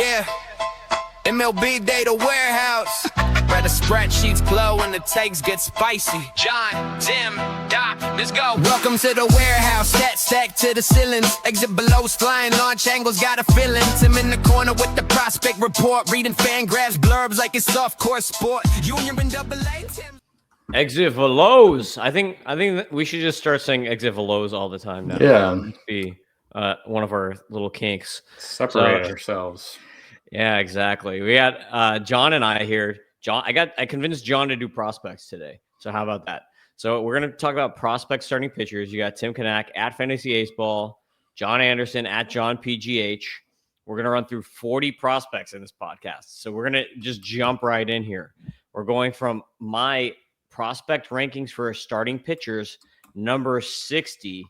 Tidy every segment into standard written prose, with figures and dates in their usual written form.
Yeah, MLB Data Warehouse. Where the spreadsheets flow and the takes get spicy. Jon, Tim, Doc, let's go. Welcome to the warehouse. Stack to the ceilings. Exit below's flying. Launch angles got a feeling. Tim in the corner with the prospect report. Reading fan graphs, blurbs like it's soft court sport. Junior and double A, Tim. Exit velos. I think that we should just start saying exit velos all the time now. Yeah. Be one of our little kinks. Separate ourselves. Yeah, exactly. We got Jon and I here. I convinced Jon to do prospects today. So how about that? So we're gonna talk about prospect starting pitchers. You got Tim Kanak at Fantasy Ace Ball, John Anderson at John PGH. We're gonna run through 40 prospects in this podcast. So we're gonna just jump right in here. We're going from my prospect rankings for starting pitchers, number 60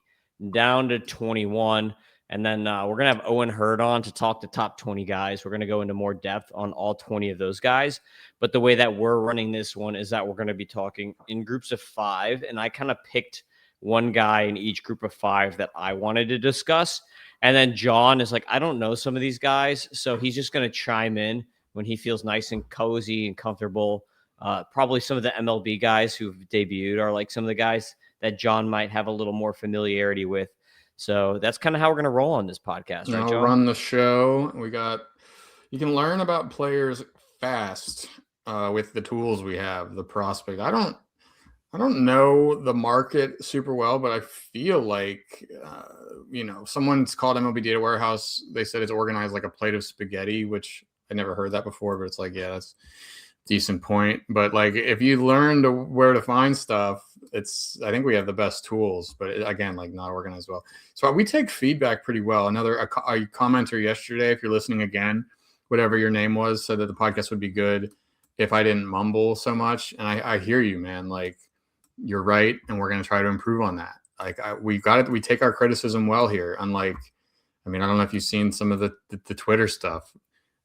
down to 21. And then we're going to have Owen Hurd on to talk the top 20 guys. We're going to go into more depth on all 20 of those guys. But the way that we're running this one is that we're going to be talking in groups of 5. And I kind of picked one guy in each group of 5 that I wanted to discuss. And then Jon is like, I don't know some of these guys. So he's just going to chime in when he feels nice and cozy and comfortable. Probably some of the MLB guys who've debuted are like some of the guys that Jon might have a little more familiarity with. So that's kind of how we're going to roll on this podcast. Right, Jon? Run the show. You can learn about players fast with the tools we have, the prospect. I don't know the market super well, but I feel like, someone's called MLB Data Warehouse. They said it's organized like a plate of spaghetti, which I never heard that before, but it's like, yeah, that's decent point. But like, if you learn where to find stuff, I think we have the best tools, but again, like not organized well. So we take feedback pretty well. A commenter yesterday, if you're listening again, whatever your name was, said that the podcast would be good if I didn't mumble so much. And I hear you, man. Like, you're right, and we're going to try to improve on that. Like, we take our criticism well here. Unlike, I don't know if you've seen some of the Twitter stuff.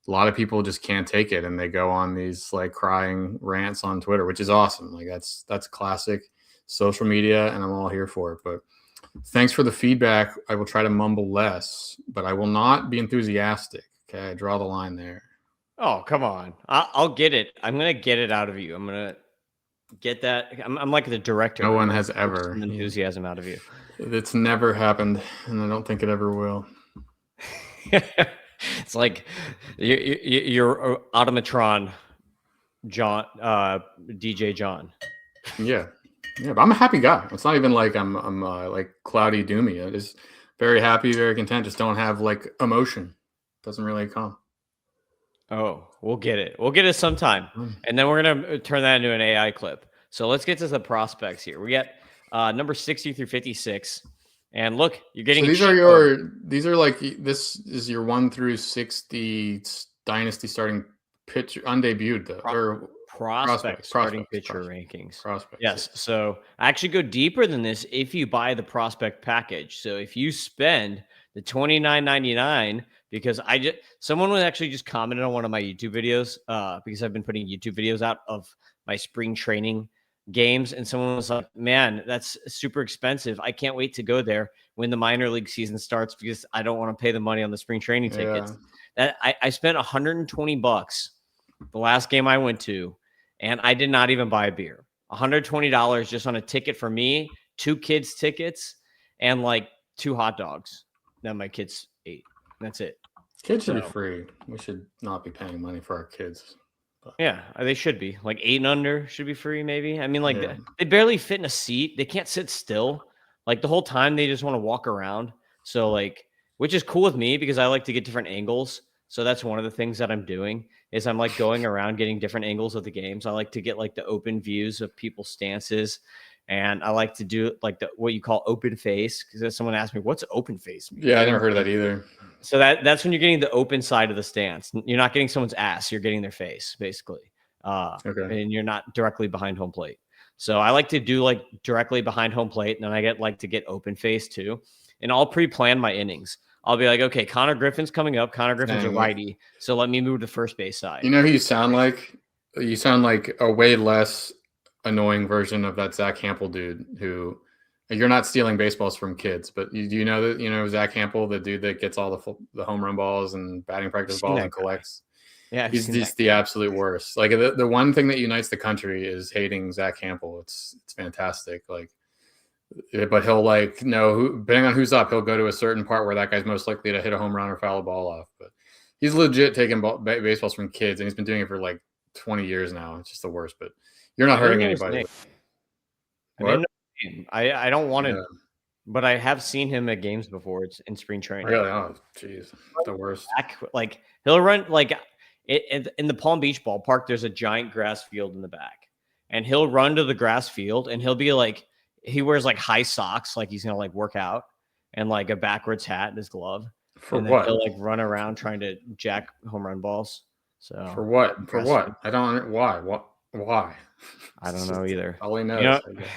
A lot of people just can't take it, and they go on these like crying rants on Twitter, which is awesome. Like that's classic social media, and I'm all here for it. But thanks for the feedback. I will try to mumble less, but I will not be enthusiastic. Okay, I draw the line there. Oh, come on. I'll get it. I'm going to get it out of you. I'm going to get that. I'm like the director. No one has ever enthusiasm out of you. It's never happened, and I don't think it ever will. It's like you're Automatron, Jon, DJ Jon. Yeah, but I'm a happy guy. It's not even like I'm like cloudy doomy. I'm just very happy, very content. Just don't have like emotion. Doesn't really come. Oh, we'll get it. We'll get it sometime, and then we're gonna turn that into an AI clip. So let's get to the prospects here. We got number 60 through 56. And look, you're getting. So this is your 1 through 60 dynasty starting pitcher, undebuted though, or prospect starting pitcher rankings. Prospects. Yes. So I actually go deeper than this if you buy the prospect package. So if you spend the $29.99, because someone was actually just commented on one of my YouTube videos, because I've been putting YouTube videos out of my spring training games, and someone was like, man, that's super expensive. I can't wait to go there when the minor league season starts because I don't want to pay the money on the spring training tickets. That I spent $120 the last game I went to, and I did not even buy a beer. $120 just on a ticket for me, 2 kids tickets, and like 2 hot dogs that my kids ate. That's it. Kids should be free. We should not be paying money for our kids. Yeah, they should be. Like 8 and under should be free, maybe. They barely fit in a seat. They can't sit still. Like the whole time they just want to walk around. So like, which is cool with me because I like to get different angles. So that's one of the things that I'm doing is I'm like going around getting different angles of the games. I like to get like the open views of people's stances. And I like to do like what you call open face, because someone asked me, what's open face mean? Yeah, I never heard of that either. So that's when you're getting the open side of the stance. You're not getting someone's ass. You're getting their face, basically. Okay. And you're not directly behind home plate. So I like to do like directly behind home plate. And then I like to get open face too. And I'll pre-plan my innings. I'll be like, okay, Connor Griffin's coming up. Connor Griffin's a righty. So let me move to first base side. You know who you sound like? You sound like a way less annoying version of that Zach Hampel dude who You're not stealing baseballs from kids, but do you know that Zach Hampel, the dude that gets all the home run balls and batting I've practice seen balls that and guy. collects? Yeah, I've He's seen that just the absolute worst. Like the one thing that unites the country is hating Zach Hampel. It's fantastic. Like, but he'll depending on who's up, he'll go to a certain part where that guy's most likely to hit a home run or foul a ball off. But he's legit taking baseballs from kids, and he's been doing it for like 20 years now. It's just the worst. But you're not I didn't hurting know his anybody. name. I What? didn't know his name. I don't want to, Yeah. but I have seen him at games before. It's in spring training. Really? Oh, jeez, the worst. Like he'll run like in the Palm Beach ballpark. There's a giant grass field in the back, and he'll run to the grass field, and he'll be like, he wears like high socks, like he's gonna like work out, and like a backwards hat in his glove, For and then what? he'll like run around trying to jack home run balls. So For what? For grass what? field. I don't. Why? What? Why? I don't know either. All he knows. You know, I guess.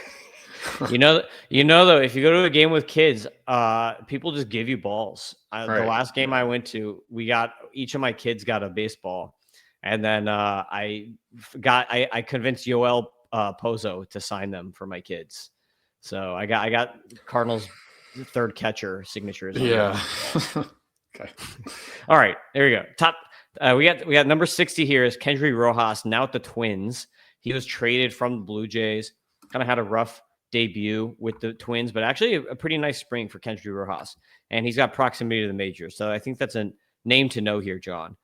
you know though, if you go to a game with kids, people just give you balls. The Right. last game I went to, each of my kids got a baseball, and then I convinced Yoel Pozo to sign them for my kids. So I got Cardinals third catcher signatures. On Yeah. Okay. All right, there we go. Top. We got number 60 here is Kendry Rojas, now at the Twins. He was traded from the Blue Jays. Kind of had a rough debut with the Twins, but actually a pretty nice spring for Kendry Rojas. And he's got proximity to the majors. So I think that's a name to know here, John.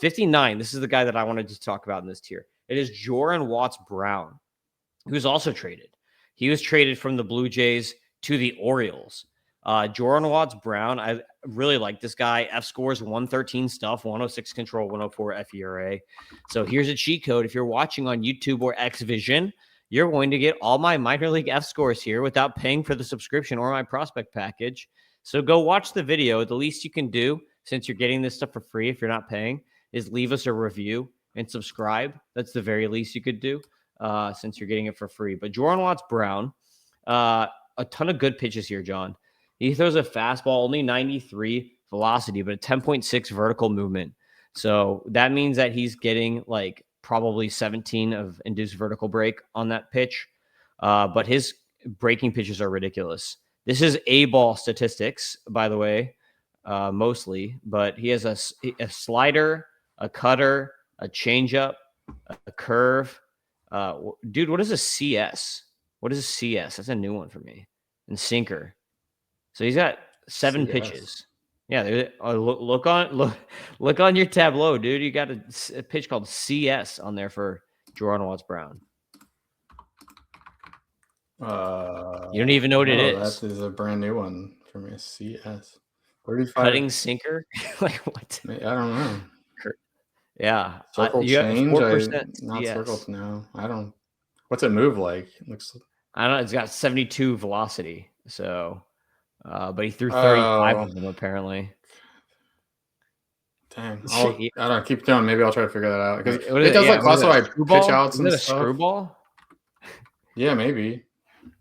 59, this is the guy that I wanted to talk about in this tier. It is Joran Watts Brown, who's also traded. He was traded from the Blue Jays to the Orioles. Joran Watts Brown, I really like this guy. F scores 113 stuff, 106 control, 104 FERA. So here's a cheat code. If you're watching on YouTube or XVision, you're going to get all my minor league F scores here without paying for the subscription or my prospect package. So go watch the video. The least you can do, since you're getting this stuff for free if you're not paying, is leave us a review and subscribe. That's the very least you could do since you're getting it for free. But Joran Watts Brown, a ton of good pitches here, John. He throws a fastball, only 93 velocity, but a 10.6 vertical movement. So that means that he's getting like probably 17 of induced vertical break on that pitch. But his breaking pitches are ridiculous. This is A-ball statistics, by the way, mostly. But he has a slider, a cutter, a changeup, a curve. Dude, what is a CS? What is a CS? That's a new one for me. And sinker. So he's got 7 CS. pitches. Yeah, look on your tableau, dude. You got a pitch called CS on there for Joran Watts Brown. You don't even know what it is. That is a brand new one for me. CS 35 cutting sinker. Like what? I don't know. Yeah, Circle you have change. 4% Not CS. circle. No, I don't. What's it move like? It looks. I don't know. It's got 72 velocity. So. But he threw 35 of them apparently. Dang. I don't keep going. Maybe I'll try to figure that out because it does like classify pitch outs and stuff. stuff. Screwball? Yeah, maybe.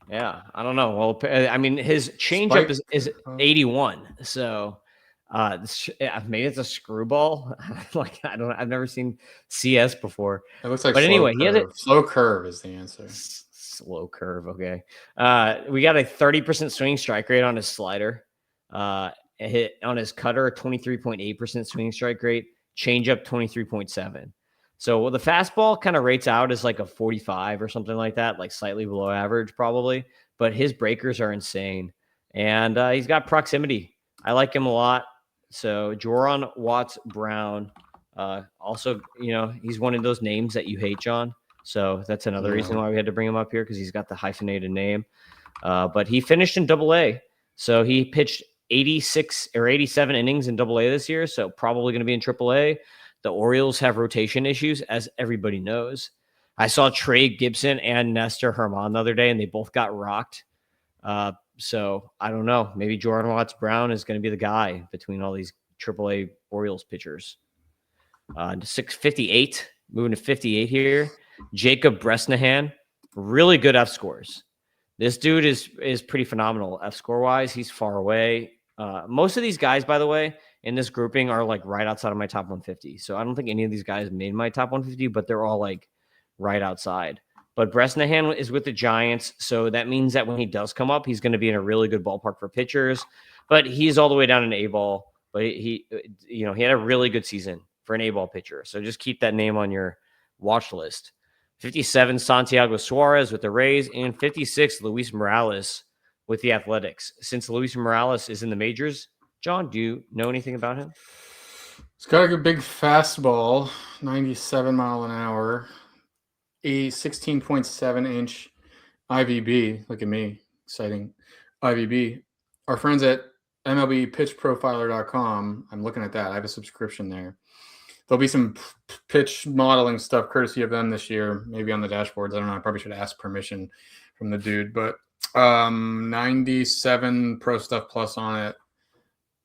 Yeah, I don't know. Well, I mean, his changeup is 81. So maybe it's a screwball. Like I've never seen CS before. It looks like. But anyway, he has a slow curve is the answer. Slow curve. Okay. We got a 30% swing strike rate on his slider. Hit on his cutter, 23.8% swing strike rate. Changeup, 23.7. So the fastball kind of rates out as like a 45 or something like that, like slightly below average probably. But his breakers are insane, and he's got proximity. I like him a lot. So Joran Watts Brown. Also, he's one of those names that you hate, John. So that's another reason why we had to bring him up here, because he's got the hyphenated name. But he finished in Double-A. So he pitched 86 or 87 innings in Double-A this year. So probably going to be in Triple-A. The Orioles have rotation issues, as everybody knows. I saw Trey Gibson and Nestor Herman the other day, and they both got rocked. So I don't know. Maybe Joran Watts Brown is going to be the guy between all these Triple-A Orioles pitchers. 658, moving to 58 here. Jacob Bresnahan, really good F scores. This dude is pretty phenomenal F score wise. He's far away. Most of these guys, by the way, in this grouping are like right outside of my top 150. So I don't think any of these guys made my top 150, but they're all like right outside. But Bresnahan is with the Giants, so that means that when he does come up, he's going to be in a really good ballpark for pitchers. But he's all the way down in A-ball. But he had a really good season for an A-ball pitcher. So just keep that name on your watch list. 57, Santiago Suarez with the Rays, and 56, Luis Morales with the Athletics. Since Luis Morales is in the majors, John, do you know anything about him? He's got a big fastball, 97 mile an hour, a 16.7-inch IVB. Look at me, exciting IVB. Our friends at MLBPitchProfiler.com, I'm looking at that. I have a subscription there. There'll be some pitch modeling stuff courtesy of them this year, maybe on the dashboards. I don't know. I probably should ask permission from the dude, but 97 Pro Stuff Plus on it.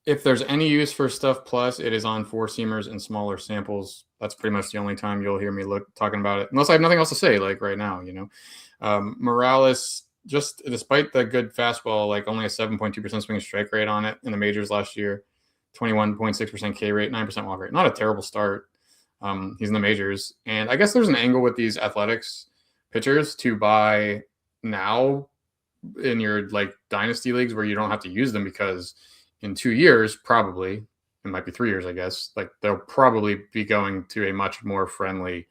If there's any use for Stuff Plus, it is on four-seamers and smaller samples. That's pretty much the only time you'll hear me talking about it, unless I have nothing else to say, like right now, Morales, just despite the good fastball, like only a 7.2% swing and strike rate on it in the majors last year, 21.6% K rate, 9% walk rate. Not a terrible start. He's in the majors. And I guess there's an angle with these Athletics pitchers to buy now in your like dynasty leagues where you don't have to use them, because in 2 years, probably, it might be 3 years, I guess, like they'll probably be going to a much more friendly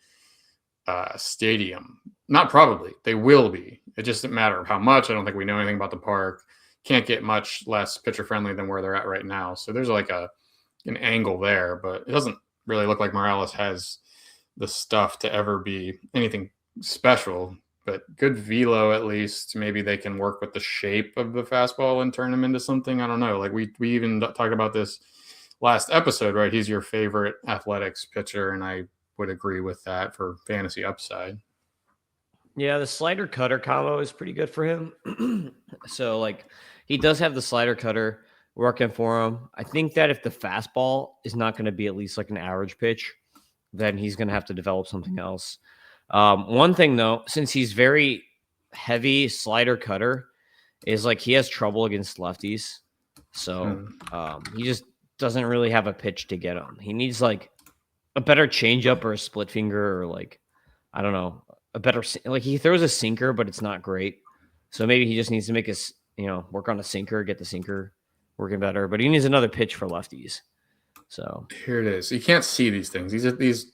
stadium. Not probably, they will be. It just doesn't matter how much. I don't think we know anything about the park. Can't get much less pitcher friendly than where they're at right now. So there's like an angle there, but it doesn't really look like Morales has the stuff to ever be anything special. But good velo, at least. Maybe they can work with the shape of the fastball and turn him into something. I don't know. Like we even talked about this last episode, right? He's your favorite Athletics pitcher, and I would agree with that for fantasy upside. Yeah, the slider cutter combo is pretty good for him. So like he does have the slider cutter working for him. I think that if the fastball is not going to be at least like an average pitch, then he's going to have to develop something else. One thing though, since he's very heavy slider cutter, is like he has trouble against lefties. So he just doesn't really have a pitch to get him. He needs like a better changeup or a split finger, or like, I don't know, a better, like he throws a sinker, but it's not great. So maybe he just needs to make his, work on a sinker, get the sinker working better, but he needs another pitch for lefties. So here it is. You can't see these things. These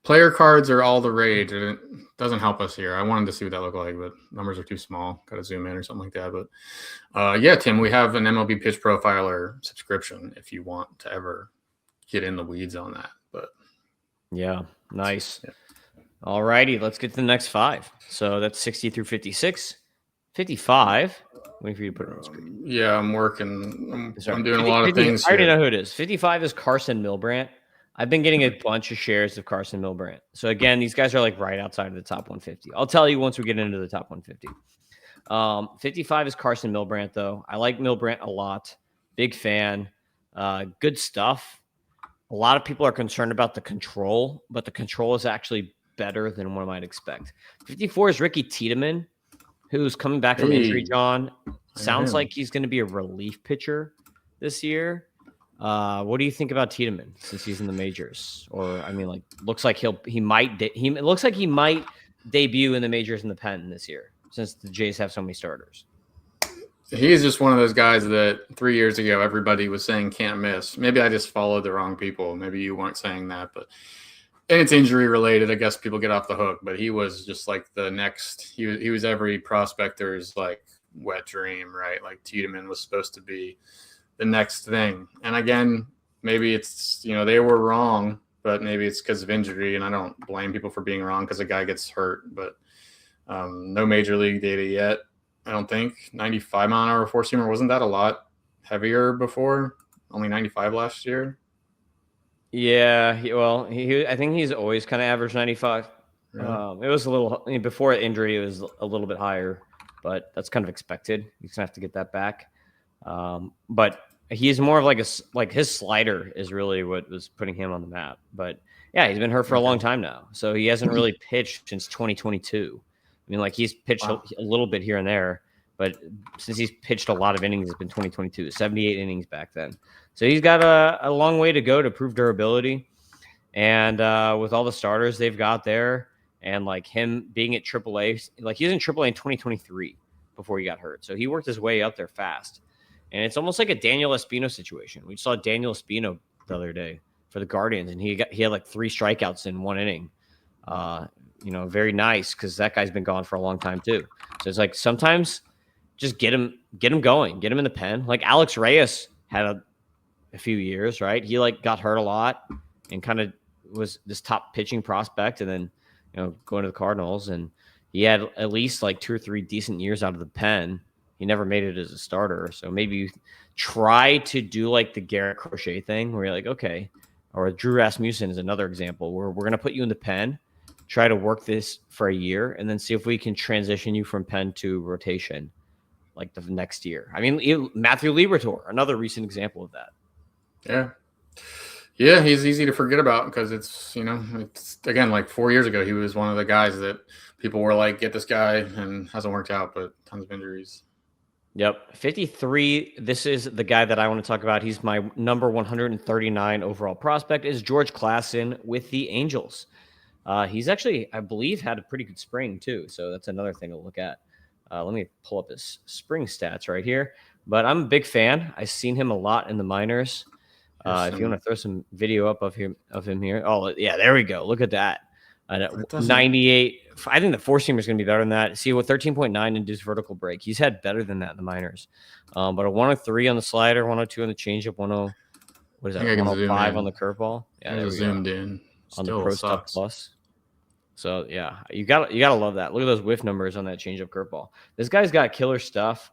player cards are all the rage, and it doesn't help us here. I wanted to see what that looked like, but numbers are too small. Got to zoom in or something like that. But yeah, Tim, we have an MLB Pitch Profiler subscription if you want to ever get in the weeds on that. But yeah, nice. Yeah. All righty, let's get to the next 5. So that's 60 through 56. 55. Waiting for you to put it on the screen. Yeah, I'm working. I'm doing a lot of things. I already know who it is. 55 is Carson Milbrandt. I've been getting a bunch of shares of Carson Milbrandt. So again, these guys are like right outside of the top 150. I'll tell you once we get into the top 150. 55 is Carson Milbrandt, though. I like Milbrandt a lot. Big fan. Good stuff. A lot of people are concerned about the control, but the control is actually better than one might expect. 54 is Ricky Tiedemann, who's coming back from injury, John. Sounds like he's going to be a relief pitcher this year. What do you think about Tiedemann since he's in the majors? Or I mean, like, looks like he might debut in the majors in the pen this year, since the Jays have so many starters. He's just one of those guys that 3 years ago everybody was saying can't miss. Maybe I just followed the wrong people. Maybe you weren't saying that, but and it's injury related. I guess people get off the hook, but he was just like the next. He was every prospector's like wet dream, right? Like Tiedemann was supposed to be the next thing. And again, maybe it's they were wrong, but maybe it's because of injury. And I don't blame people for being wrong because a guy gets hurt. But no major league data yet. I don't think 95 mile an hour four seamer, wasn't that a lot heavier before? Only 95 last year. Yeah, I think he's always kind of average 95. Really? It was a little before injury. It was a little bit higher, but that's kind of expected. He's gonna have to get that back. But he's more of like his slider is really what was putting him on the map. But yeah, he's been hurt for a long time now, so he hasn't really pitched since 2022. I mean, like he's pitched a little bit here and there, but since he's pitched a lot of innings, it's been 2022, 78 innings back then. So he's got a long way to go to prove durability. And with all the starters they've got there, and like him being at AAA, like he was in AAA in 2023 before he got hurt. So he worked his way up there fast. And it's almost like a Daniel Espino situation. We saw Daniel Espino the other day for the Guardians, and he had like 3 strikeouts in 1 inning. Very nice because that guy's been gone for a long time too. So it's like sometimes just get him going, get him in the pen. Like Alex Reyes had a few years, right? He like got hurt a lot and kind of was this top pitching prospect, and then going to the Cardinals, and he had at least like 2 or 3 decent years out of the pen. He never made it as a starter. So maybe you try to do like the Garrett Crochet thing where you're like, okay, or Drew Rasmussen is another example where we're going to put you in the pen, try to work this for a year, and then see if we can transition you from pen to rotation like the next year. I mean, Matthew Liberatore, another recent example of that. Yeah, he's easy to forget about because it's again, like 4 years ago, he was one of the guys that people were like, get this guy, and hasn't worked out, but tons of injuries. Yep. 53. This is the guy that I want to talk about. He's my number 139 overall prospect, is George Klassen with the Angels. He's actually, I believe, had a pretty good spring too. So that's another thing to look at. Let me pull up his spring stats right here. But I'm a big fan. I've seen him a lot in the minors. If you want to throw some video up of him here. Oh, yeah, there we go. Look at that. 98. I think the 4-seamer is going to be better than that. See, with 13.9 induced vertical break, he's had better than that in the minors. But a 103 on the slider, 102 on the changeup, 10. What is that? 105 on the curveball. Yeah, there we zoomed go. in On the Pro Stuff Plus. So yeah, you gotta love that. Look at those whiff numbers on that changeup curveball. This guy's got killer stuff.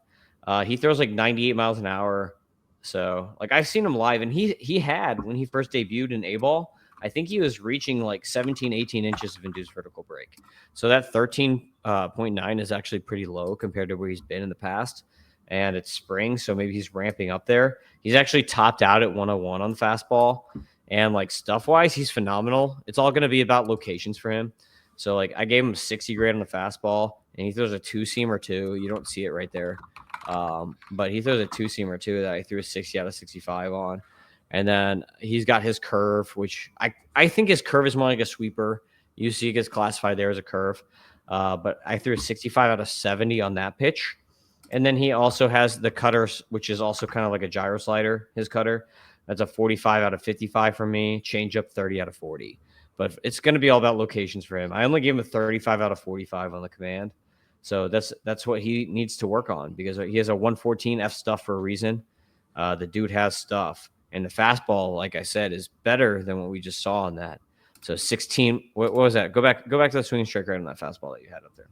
He throws like 98 miles an hour. So like I've seen him live, and he had, when he first debuted in A-ball, I think he was reaching like 17, 18 inches of induced vertical break. So that 13.9 is actually pretty low compared to where he's been in the past. And it's spring, so maybe he's ramping up there. He's actually topped out at 101 on the fastball. And like stuff-wise, he's phenomenal. It's all going to be about locations for him. So like I gave him 60 grade on the fastball, and he throws a 2-seamer too. You don't see it right there. But he throws a 2-seamer too that I threw a 60 out of 65 on. And then he's got his curve, which I think his curve is more like a sweeper. You see it gets classified there as a curve. But I threw a 65 out of 70 on that pitch. And then he also has the cutter, which is also kind of like a gyro slider, his cutter. That's a 45 out of 55 for me. Change up 30 out of 40. But it's going to be all about locations for him. I only gave him a 35 out of 45 on the command. So that's what he needs to work on, because he has a 114 F stuff for a reason. The dude has stuff. And the fastball, like I said, is better than what we just saw on that. So 16, what was that? Go back to the swinging strike rate on that fastball that you had up there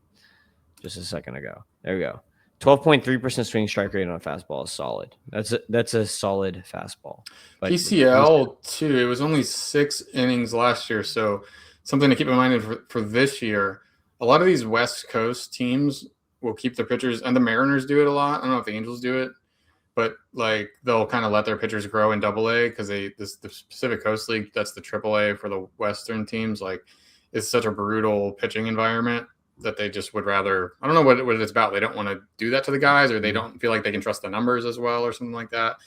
just a second ago. There we go. 12.3% swing strike rate on a fastball is solid. That's a solid fastball. But PCL too. It was only 6 innings last year, so something to keep in mind for this year. A lot of these West Coast teams will keep their pitchers, and the Mariners do it a lot. I don't know if the Angels do it, but like they'll kind of let their pitchers grow in AA because the Pacific Coast League, that's the AAA for the Western teams. Like it's such a brutal pitching environment that they just would rather, I don't know what it's about. They don't want to do that to the guys, or they don't feel like they can trust the numbers as well or something like that.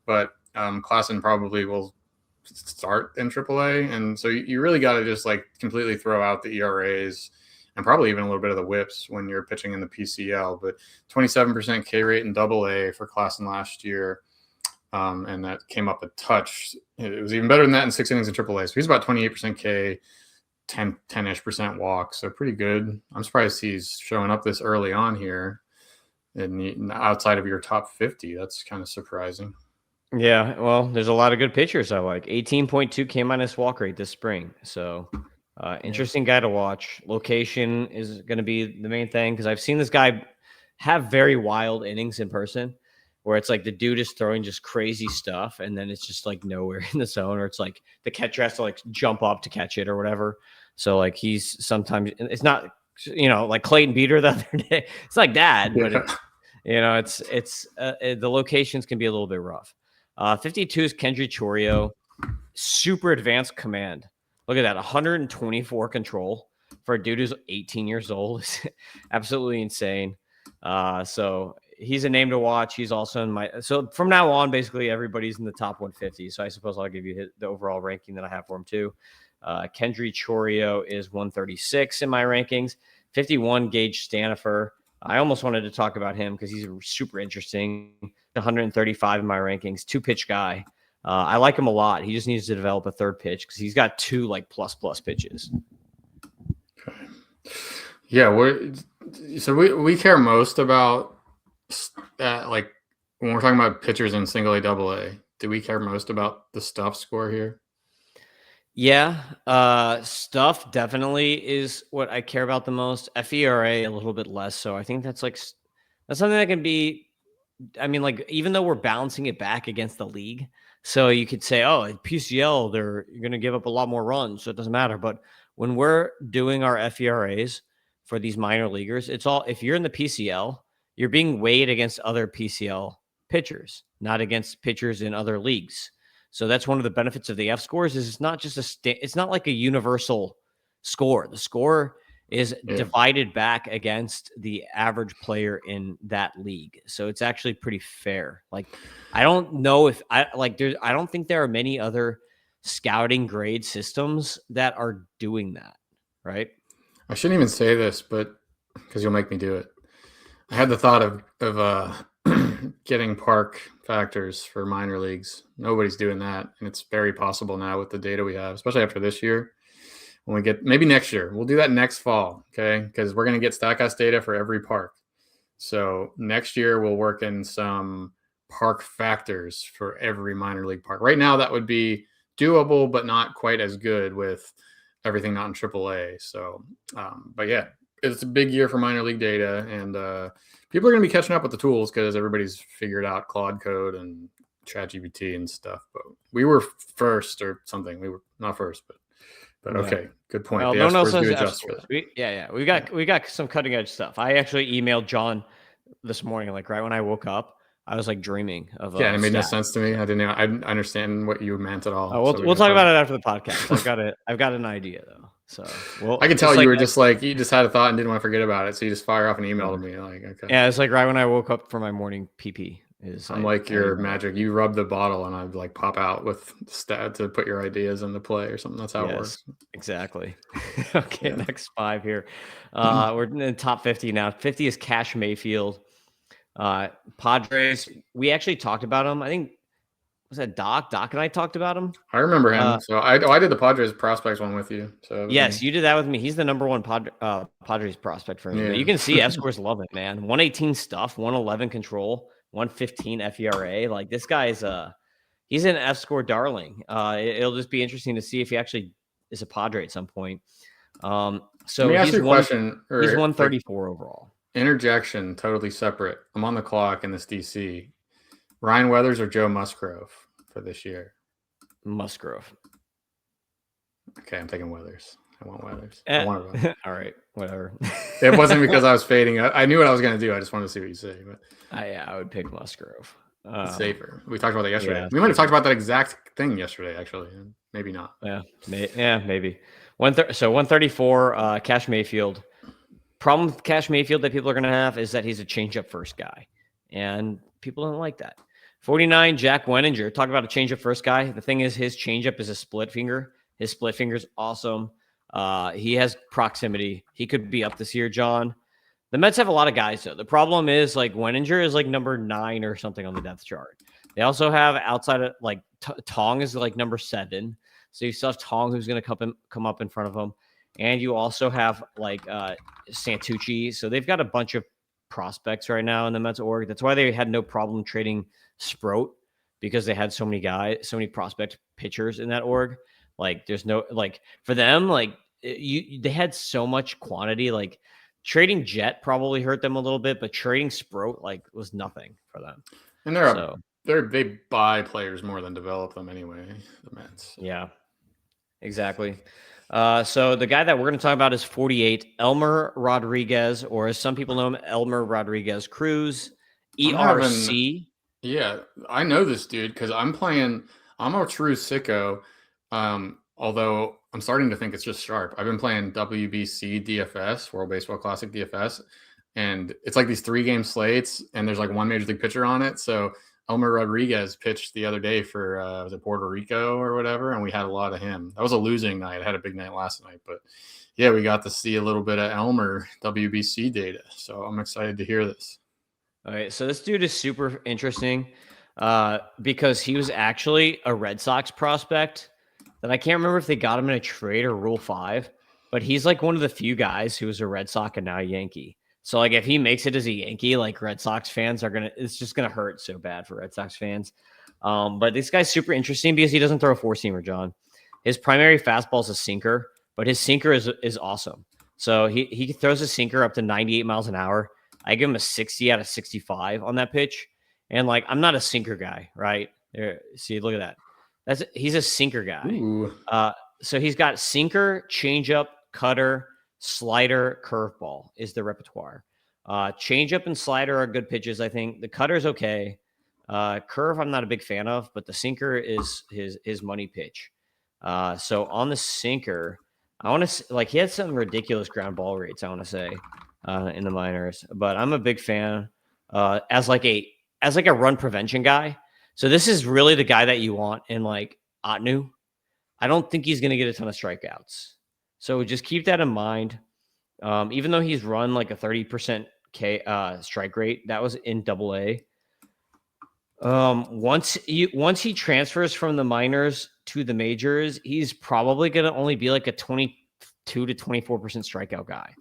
But Klassen probably will start in AAA. And so you really got to just like completely throw out the ERAs and probably even a little bit of the whips when you're pitching in the PCL. But 27% K rate in AA for Klassen last year. And that came up a touch. It was even better than that in 6 innings in AAA. So he's about 28% K, 10-ish% walk, so pretty good. I'm surprised he's showing up this early on here and outside of your top 50. That's kind of surprising. Yeah, well, there's a lot of good pitchers I like. 18.2 K minus walk rate this spring. So interesting guy to watch. Location is going to be the main thing, because I've seen this guy have very wild innings in person where it's like the dude is throwing just crazy stuff, and then it's just like nowhere in the zone, or it's like the catcher has to like jump up to catch it or whatever. So like he's sometimes, it's not, like Clayton Beater the other day. It's like that, but it's the locations can be a little bit rough. 52 is Kendry Chorio, super advanced command. Look at that, 124 control for a dude who's 18 years old. Absolutely insane. So he's a name to watch. He's also in so from now on, basically everybody's in the top 150. So I suppose I'll give you the overall ranking that I have for him too. Kendry Chorio is 136 in my rankings. 51, Gage Stanifer. I almost wanted to talk about him because he's super interesting. 135 in my rankings, 2-pitch guy. I like him a lot. He just needs to develop a third pitch because he's got 2 like plus pitches. Okay. Yeah, we care most about like when we're talking about pitchers in single A, double A. Do we care most about the stuff score here? Yeah, stuff definitely is what I care about the most. FERA a little bit less. So I think that's something that can be. I mean, like even though we're balancing it back against the league, so you could say, oh, at PCL you're going to give up a lot more runs, so it doesn't matter. But when we're doing our FERAs for these minor leaguers, it's all if you're in the PCL, you're being weighed against other PCL pitchers, not against pitchers in other leagues. So that's one of the benefits of the F scores is it's not just it's not like a universal score. The score is divided back against the average player in that league. So it's actually pretty fair. Like, I don't know if I don't think there are many other scouting grade systems that are doing that. Right. I shouldn't even say this, but because you'll make me do it. I had the thought of getting park factors for minor leagues. Nobody's doing that. And it's very possible now with the data we have, especially after this year. When we get maybe next year, we'll do that next fall. Okay. Because we're going to get StatCast data for every park. So next year we'll work in some park factors for every minor league park. Right now that would be doable, but not quite as good with everything not in AAA. So, but yeah, it's a big year for minor league data, and people are going to be catching up with the tools because everybody's figured out Claude Code and ChatGPT and stuff. But we were first or something. We were not first, but okay, good point. Well, the no one else F-scores has do adjust F-scores. for that. We got some cutting edge stuff. I actually emailed John this morning, like right when I woke up. I was like dreaming of. Yeah, it made no sense to me. I didn't understand what you meant at all. We'll talk about it after the podcast. I've got an idea though. So I can tell you were just like you just had a thought and didn't want to forget about it, so you just fire off an email to me. Like, okay. Yeah, it's like right when I woke up for my morning PP. I'm like your magic. You rub the bottle and I'd like pop out with stat to put your ideas into play or something. That's how it works. Exactly. Okay, next 5 here. We're in the top 50 now. 50 is Cash Mayfield. Padres. We actually talked about him. I think was that Doc? Doc and I talked about him. I remember him. So I did the Padres prospects one with you. So yes, you did that with me. He's the number one Padres prospect for me. Yeah. But you can see F scores love it, man. 118 stuff, 111 control, 115 FERA. Like this guy's he's an F score darling. It'll just be interesting to see if he actually is a Padre at some point. So let me ask you a question. He's 134 overall. Interjection, totally separate. I'm on the clock in this DC. Ryan Weathers or Joe Musgrove for this year? Musgrove. Okay, I'm taking Weathers. I want Weathers. All right, whatever. It wasn't because I was fading. I knew what I was going to do. I just wanted to see what you say. But I would pick Musgrove. Safer. We talked about that yesterday. Yeah, we might have talked about that exact thing yesterday, actually. Maybe not. Yeah, maybe. 134, Cash Mayfield. Problem with Cash Mayfield that people are going to have is that he's a changeup first guy, and people don't like that. 49, Jack Wenninger. Talk about a changeup first guy. The thing is, his changeup is a split finger. His split finger is awesome. He has proximity. He could be up this year, John. The Mets have a lot of guys, though. The problem is, like, Wenninger is like number 9 or something on the depth chart. They also have outside of, like, Tong is like number 7. So you still have Tong who's going to come up in front of him. And you also have, like, Santucci. So they've got a bunch of prospects right now in the Mets org. That's why they had no problem trading Sproat, because they had so many prospect pitchers in that org. Like, there's no, like, for them, like, they had so much quantity. Like, trading Jet probably hurt them a little bit, but trading Sproat, like, was nothing for them. And they buy players more than develop them anyway, the Mets. Yeah, exactly. So the guy that we're going to talk about is 48, Elmer Rodriguez, or as some people know him, Elmer Rodriguez Cruz, ERC. Yeah, I know this dude because I'm a true sicko. Although I'm starting to think it's just sharp. I've been playing WBC DFS, World Baseball Classic DFS, and it's like these 3-game slates, and there's like one major league pitcher on it. So Elmer Rodriguez pitched the other day for was it Puerto Rico or whatever, and we had a lot of him. That was a losing night. I had a big night last night, but yeah, we got to see a little bit of Elmer WBC data. So I'm excited to hear this. All right, so this dude is super interesting because he was actually a Red Sox prospect that I can't remember if they got him in a trade or Rule 5, but he's like one of the few guys who was a Red Sox and now a Yankee. So like if he makes it as a Yankee, like Red Sox fans are it's just gonna hurt so bad for Red Sox fans. But this guy's super interesting because he doesn't throw a four-seamer, John. His primary fastball is a sinker, but his sinker is awesome. So he throws a sinker up to 98 miles an hour. I give him a 60 out of 65 on that pitch. And like, I'm not a sinker guy, right? There, see, look at that. He's a sinker guy. So he's got sinker, changeup, cutter, slider, curveball is the repertoire. Changeup and slider are good pitches, I think. The cutter's okay. Curve, I'm not a big fan of, but the sinker is his money pitch. So on the sinker, I want to like he had some ridiculous ground ball rates, I want to say, in the minors, but I'm a big fan as like a run prevention guy. So this is really the guy that you want in like Otnu. I don't think he's going to get a ton of strikeouts. So just keep that in mind. Even though he's run like a 30% strike rate, that was in AA. Once he transfers from the minors to the majors, he's probably going to only be like a 22 to 24% strikeout guy.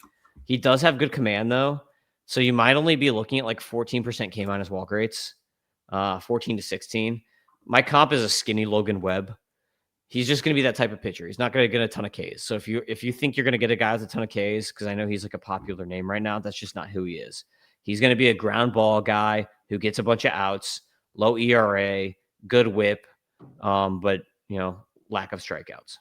He does have good command though. So you might only be looking at like 14% K minus walk rates, 14 to 16. My comp is a skinny Logan Webb. He's just going to be that type of pitcher. He's not going to get a ton of Ks. So if you think you're going to get a guy with a ton of Ks, because I know he's like a popular name right now, that's just not who he is. He's going to be a ground ball guy who gets a bunch of outs, low ERA, good whip, but lack of strikeouts.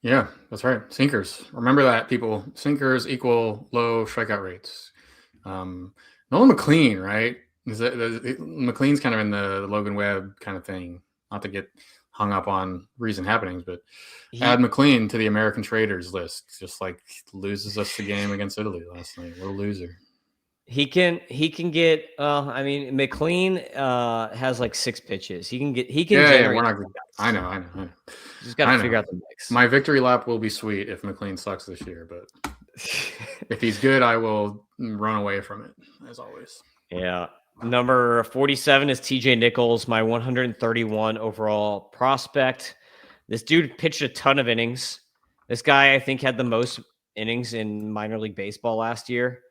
Yeah, that's right. Sinkers. Remember that, people. Sinkers equal low strikeout rates. Nolan McLean, right? McLean's kind of in the Logan Webb kind of thing. Not to get hung up on recent happenings, but add McLean to the American traders list. Just like loses us the game against Italy last night. What a loser. He can get. I mean, McLean has like 6 pitches. He can generate. Yeah, we're not. I know. Just got to figure out the mix. My victory lap will be sweet if McLean sucks this year, but if he's good, I will run away from it as always. Yeah. Number 47 is TJ Nichols, my 131 overall prospect. This dude pitched a ton of innings. This guy, I think, had the most innings in minor league baseball last year.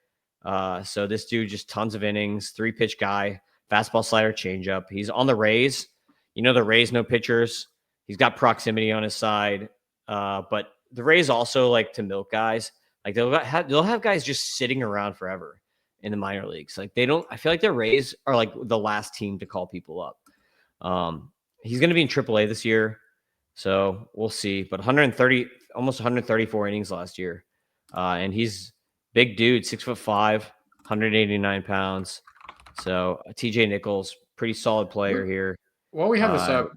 So this dude just tons of innings, 3-pitch guy, fastball, slider, changeup. He's on the Rays. The Rays, no pitchers. He's got proximity on his side. But the Rays also like to milk guys. Like they'll have guys just sitting around forever in the minor leagues. Like I feel like the Rays are like the last team to call people up. He's going to be in AAA this year. So we'll see, but almost 134 innings last year. And he's big dude, 6'5", 189 pounds. So TJ Nichols, pretty solid player here. While we have this up,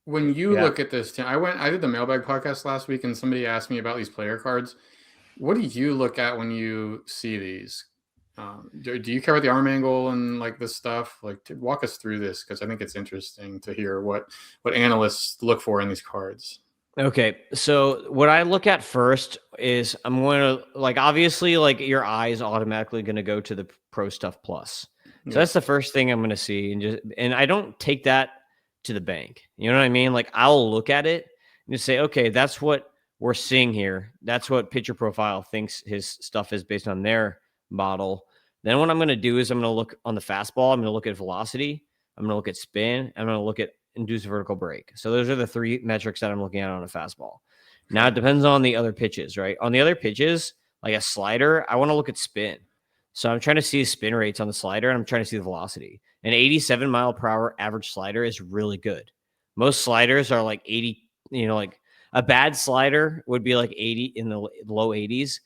when you look at this, Tim, I did the mailbag podcast last week and somebody asked me about these player cards. What do you look at when you see these? Do you care about the arm angle and like this stuff? Like, walk us through this because I think it's interesting to hear what analysts look for in these cards. Okay, so what I look at first is I'm going to obviously your eye is automatically going to go to the Pro Stuff Plus. So that's the first thing I'm going to see, and I don't take that to the bank. You know what I mean? Like I'll look at it and just say, okay, that's what we're seeing here. That's what Pitcher Profile thinks his stuff is based on their model. Then what I'm going to do is I'm going to look on the fastball. I'm going to look at velocity. I'm going to look at spin. I'm going to look at induced vertical break. So those are the 3 metrics that I'm looking at on a fastball. Now it depends on the other pitches, right? On the other pitches, like a slider, I want to look at spin. So I'm trying to see the spin rates on the slider, and I'm trying to see the velocity. An 87 mile per hour average slider is really good. Most sliders are like 80, like a bad slider would be like 80 in the low 80s.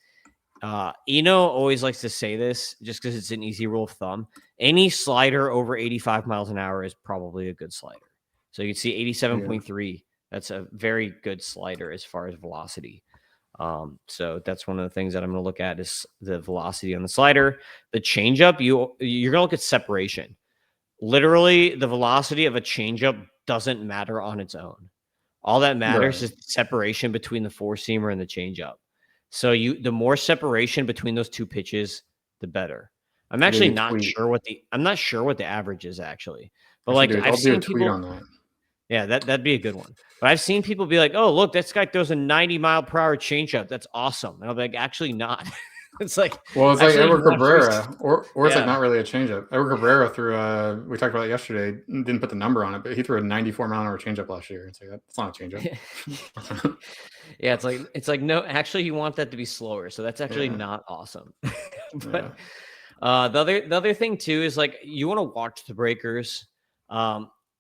Eno always likes to say this just because it's an easy rule of thumb. Any slider over 85 miles an hour is probably a good slider. So you can see 87.3. Yeah. That's a very good slider as far as velocity. So that's one of the things that I'm going to look at is the velocity on the slider. The changeup, you're going to look at separation. literally the velocity of a changeup doesn't matter on its own. All that matters Right. is the separation between the four seamer and the changeup. So the more separation between those two pitches, the better. I'm I actually gave you a not tweet. sure I'm not sure what the average is actually. But I should like do it. I've I'll do a seen tweet people, on that. yeah, that'd be a good one. But I've seen people be like, "Oh, look, this guy throws a 90-mile-per-hour changeup. That's awesome." And I'm like, "Actually, not." It's like Well, it's like actually Edward not true. Cabrera, or it's like Yeah. not really a changeup. Edward Cabrera threw we talked about it yesterday, didn't put the number on it, but he threw a 94-mile-an-hour changeup last year. It's like that's not a changeup. Yeah, it's like no, actually you want that to be slower. So that's actually Yeah, not awesome. yeah. But the other thing too is like you want to watch the breakers.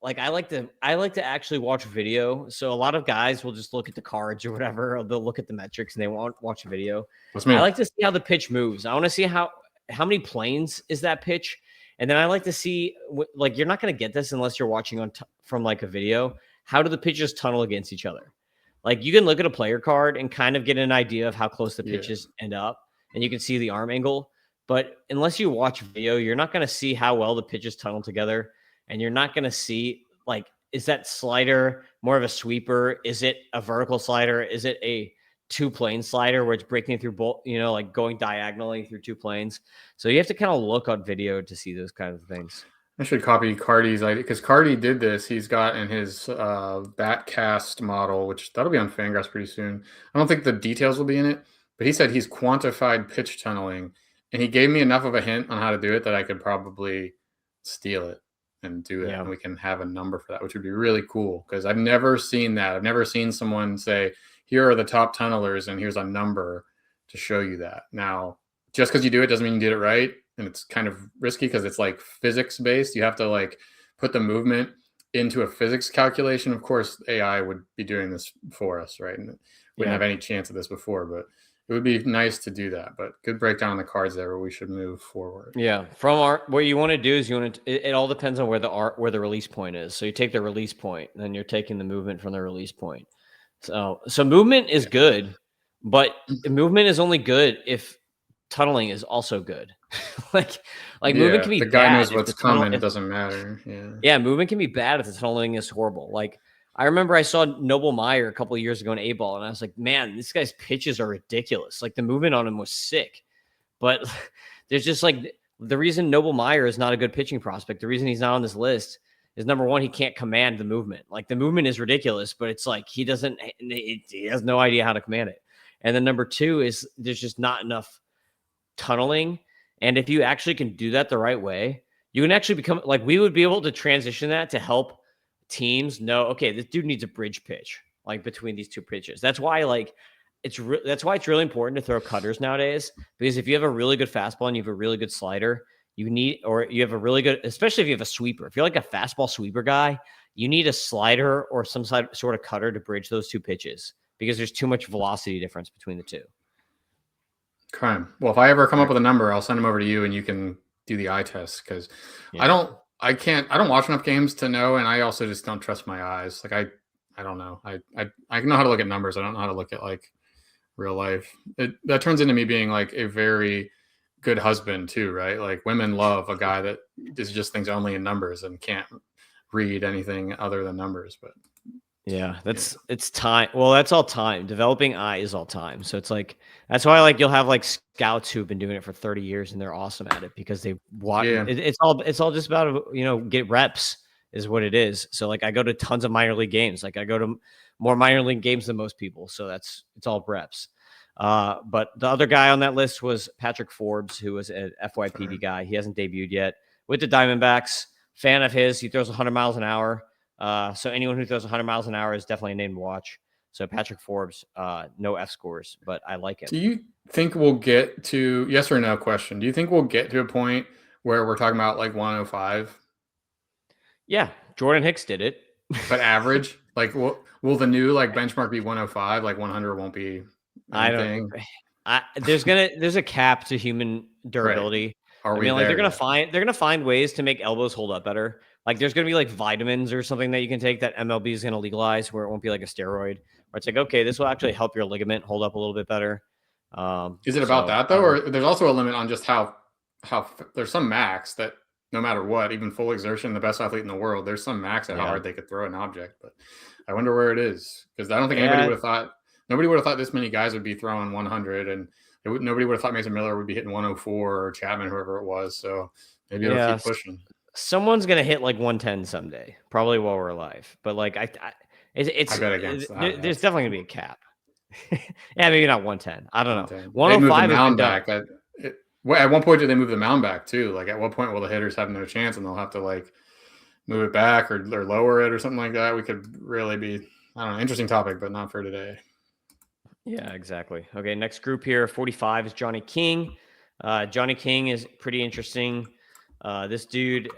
Like I like to actually watch video. So a lot of guys will just look at the cards or whatever, or they'll look at the metrics and they won't watch a video. That's I me. like to see how the pitch moves. I want to see how many planes is that pitch, and then I like to see like you're not going to get this unless you're watching from like a video. How do the pitches tunnel against each other? Like you can look at a player card and kind of get an idea of how close the Yeah, pitches end up, and you can see the arm angle. But unless you watch video, you're not going to see how well the pitches tunnel together, and you're not going to see like is that slider more of a sweeper? Is it a vertical slider? Is it a two plane slider where it's breaking through both, like going diagonally through two planes? So you have to kind of look on video to see those kinds of things. I should copy Cardi's idea because Cardi did this. He's got in his Batcast model, which that'll be on Fangraphs pretty soon. I don't think the details will be in it, but he said he's quantified pitch tunneling, and he gave me enough of a hint on how to do it that I could probably steal it and do it, Yeah. and we can have a number for that, which would be really cool because I've never seen that. I've never seen someone say, "Here are the top tunnelers, and here's a number to show you that." Now, just because you do it doesn't mean you did it right, and it's kind of risky because it's like physics based. You have to like put the movement into a physics calculation. Of course, AI would be doing this for us, right? And wouldn't have any chance of this before, but it would be nice to do that. But good breakdown on the cards there where we should move forward. Yeah, what you want to do is it all depends on where the release point is. So you take the release point, and then you're taking the movement from the release point. So movement is good, but movement is only good if tunneling is also good. like movement can be the guy bad knows if what's the tunnel coming. It if, doesn't matter. yeah, movement can be bad if the tunneling is horrible. Like I remember I saw Noble Meyer a couple of years ago in A-ball, and I was like, man, this guy's pitches are ridiculous. Like the movement on him was sick. But there's just like the reason Noble Meyer is not a good pitching prospect, the reason he's not on this list is number one, he can't command the movement. Like the movement is ridiculous, but it's like he has no idea how to command it. And then number two is there's just not enough tunneling. And if you actually can do that the right way, you can actually become like we would be able to transition that to help teams know, okay, this dude needs a bridge pitch like between these two pitches. That's why that's why it's really important to throw cutters nowadays, because if you have a really good fastball and you have a really good slider, or you have a really good, especially if you have a sweeper, if you're like a fastball sweeper guy, you need a slider or some sort of cutter to bridge those two pitches because there's too much velocity difference between the two. Okay. Well, if I ever come up with a number, I'll send them over to you and you can do the eye test because I don't watch enough games to know. And I also just don't trust my eyes. Like I don't know. I know how to look at numbers. I don't know how to look at like real life. That turns into me being like a very good husband too, right? Like women love a guy that is just thinks only in numbers and can't read anything other than numbers. But yeah, it's time. Well, that's all time. Developing eye is all time. So it's like that's why like you'll have like scouts who've been doing it for 30 years and they're awesome at it because they watch. Yeah. It's all just about get reps is what it is. So like I go to tons of minor league games. Like I go to more minor league games than most people. So it's all reps. But the other guy on that list was Patrick Forbes, who was an FYPD guy. He hasn't debuted yet with the Diamondbacks. Fan of his. He throws 100 miles an hour. So anyone who throws 100 miles an hour is definitely a name to watch. So Patrick Forbes, no F scores, but I like him. Do you think we'll get to yes or no question? Do you think we'll get to a point where we're talking about like 105? Yeah, Jordan Hicks did it. But average, like will the new like benchmark be 105? Like 100 won't be anything? There's a cap to human durability. Right. Like they're gonna find ways to make elbows hold up better. Like there's gonna be like vitamins or something that you can take that MLB is gonna legalize where it won't be like a steroid. Where it's like, okay, this will actually help your ligament hold up a little bit better. Is it about that though, or there's also a limit on just how there's some max that no matter what, even full exertion, the best athlete in the world. There's some max at how hard they could throw an object, but I wonder where it is, because I don't think anybody would have thought. Nobody would have thought this many guys would be throwing 100, and nobody would have thought Mason Miller would be hitting 104 or Chapman, whoever it was. So maybe it'll keep pushing. Someone's gonna hit like 110 someday, probably while we're alive. But like I bet against that. There's definitely gonna be a cap. Yeah, maybe not 110. I don't know. 105 the mound back. At one point, did they move the mound back too? Like, at what point will the hitters have no chance, and they'll have to like move it back or lower it or something like that? We could really be, I don't know, interesting topic, but not for today. Yeah, exactly. Okay, next group here, 45 is Johnny King. Johnny King is pretty interesting. This dude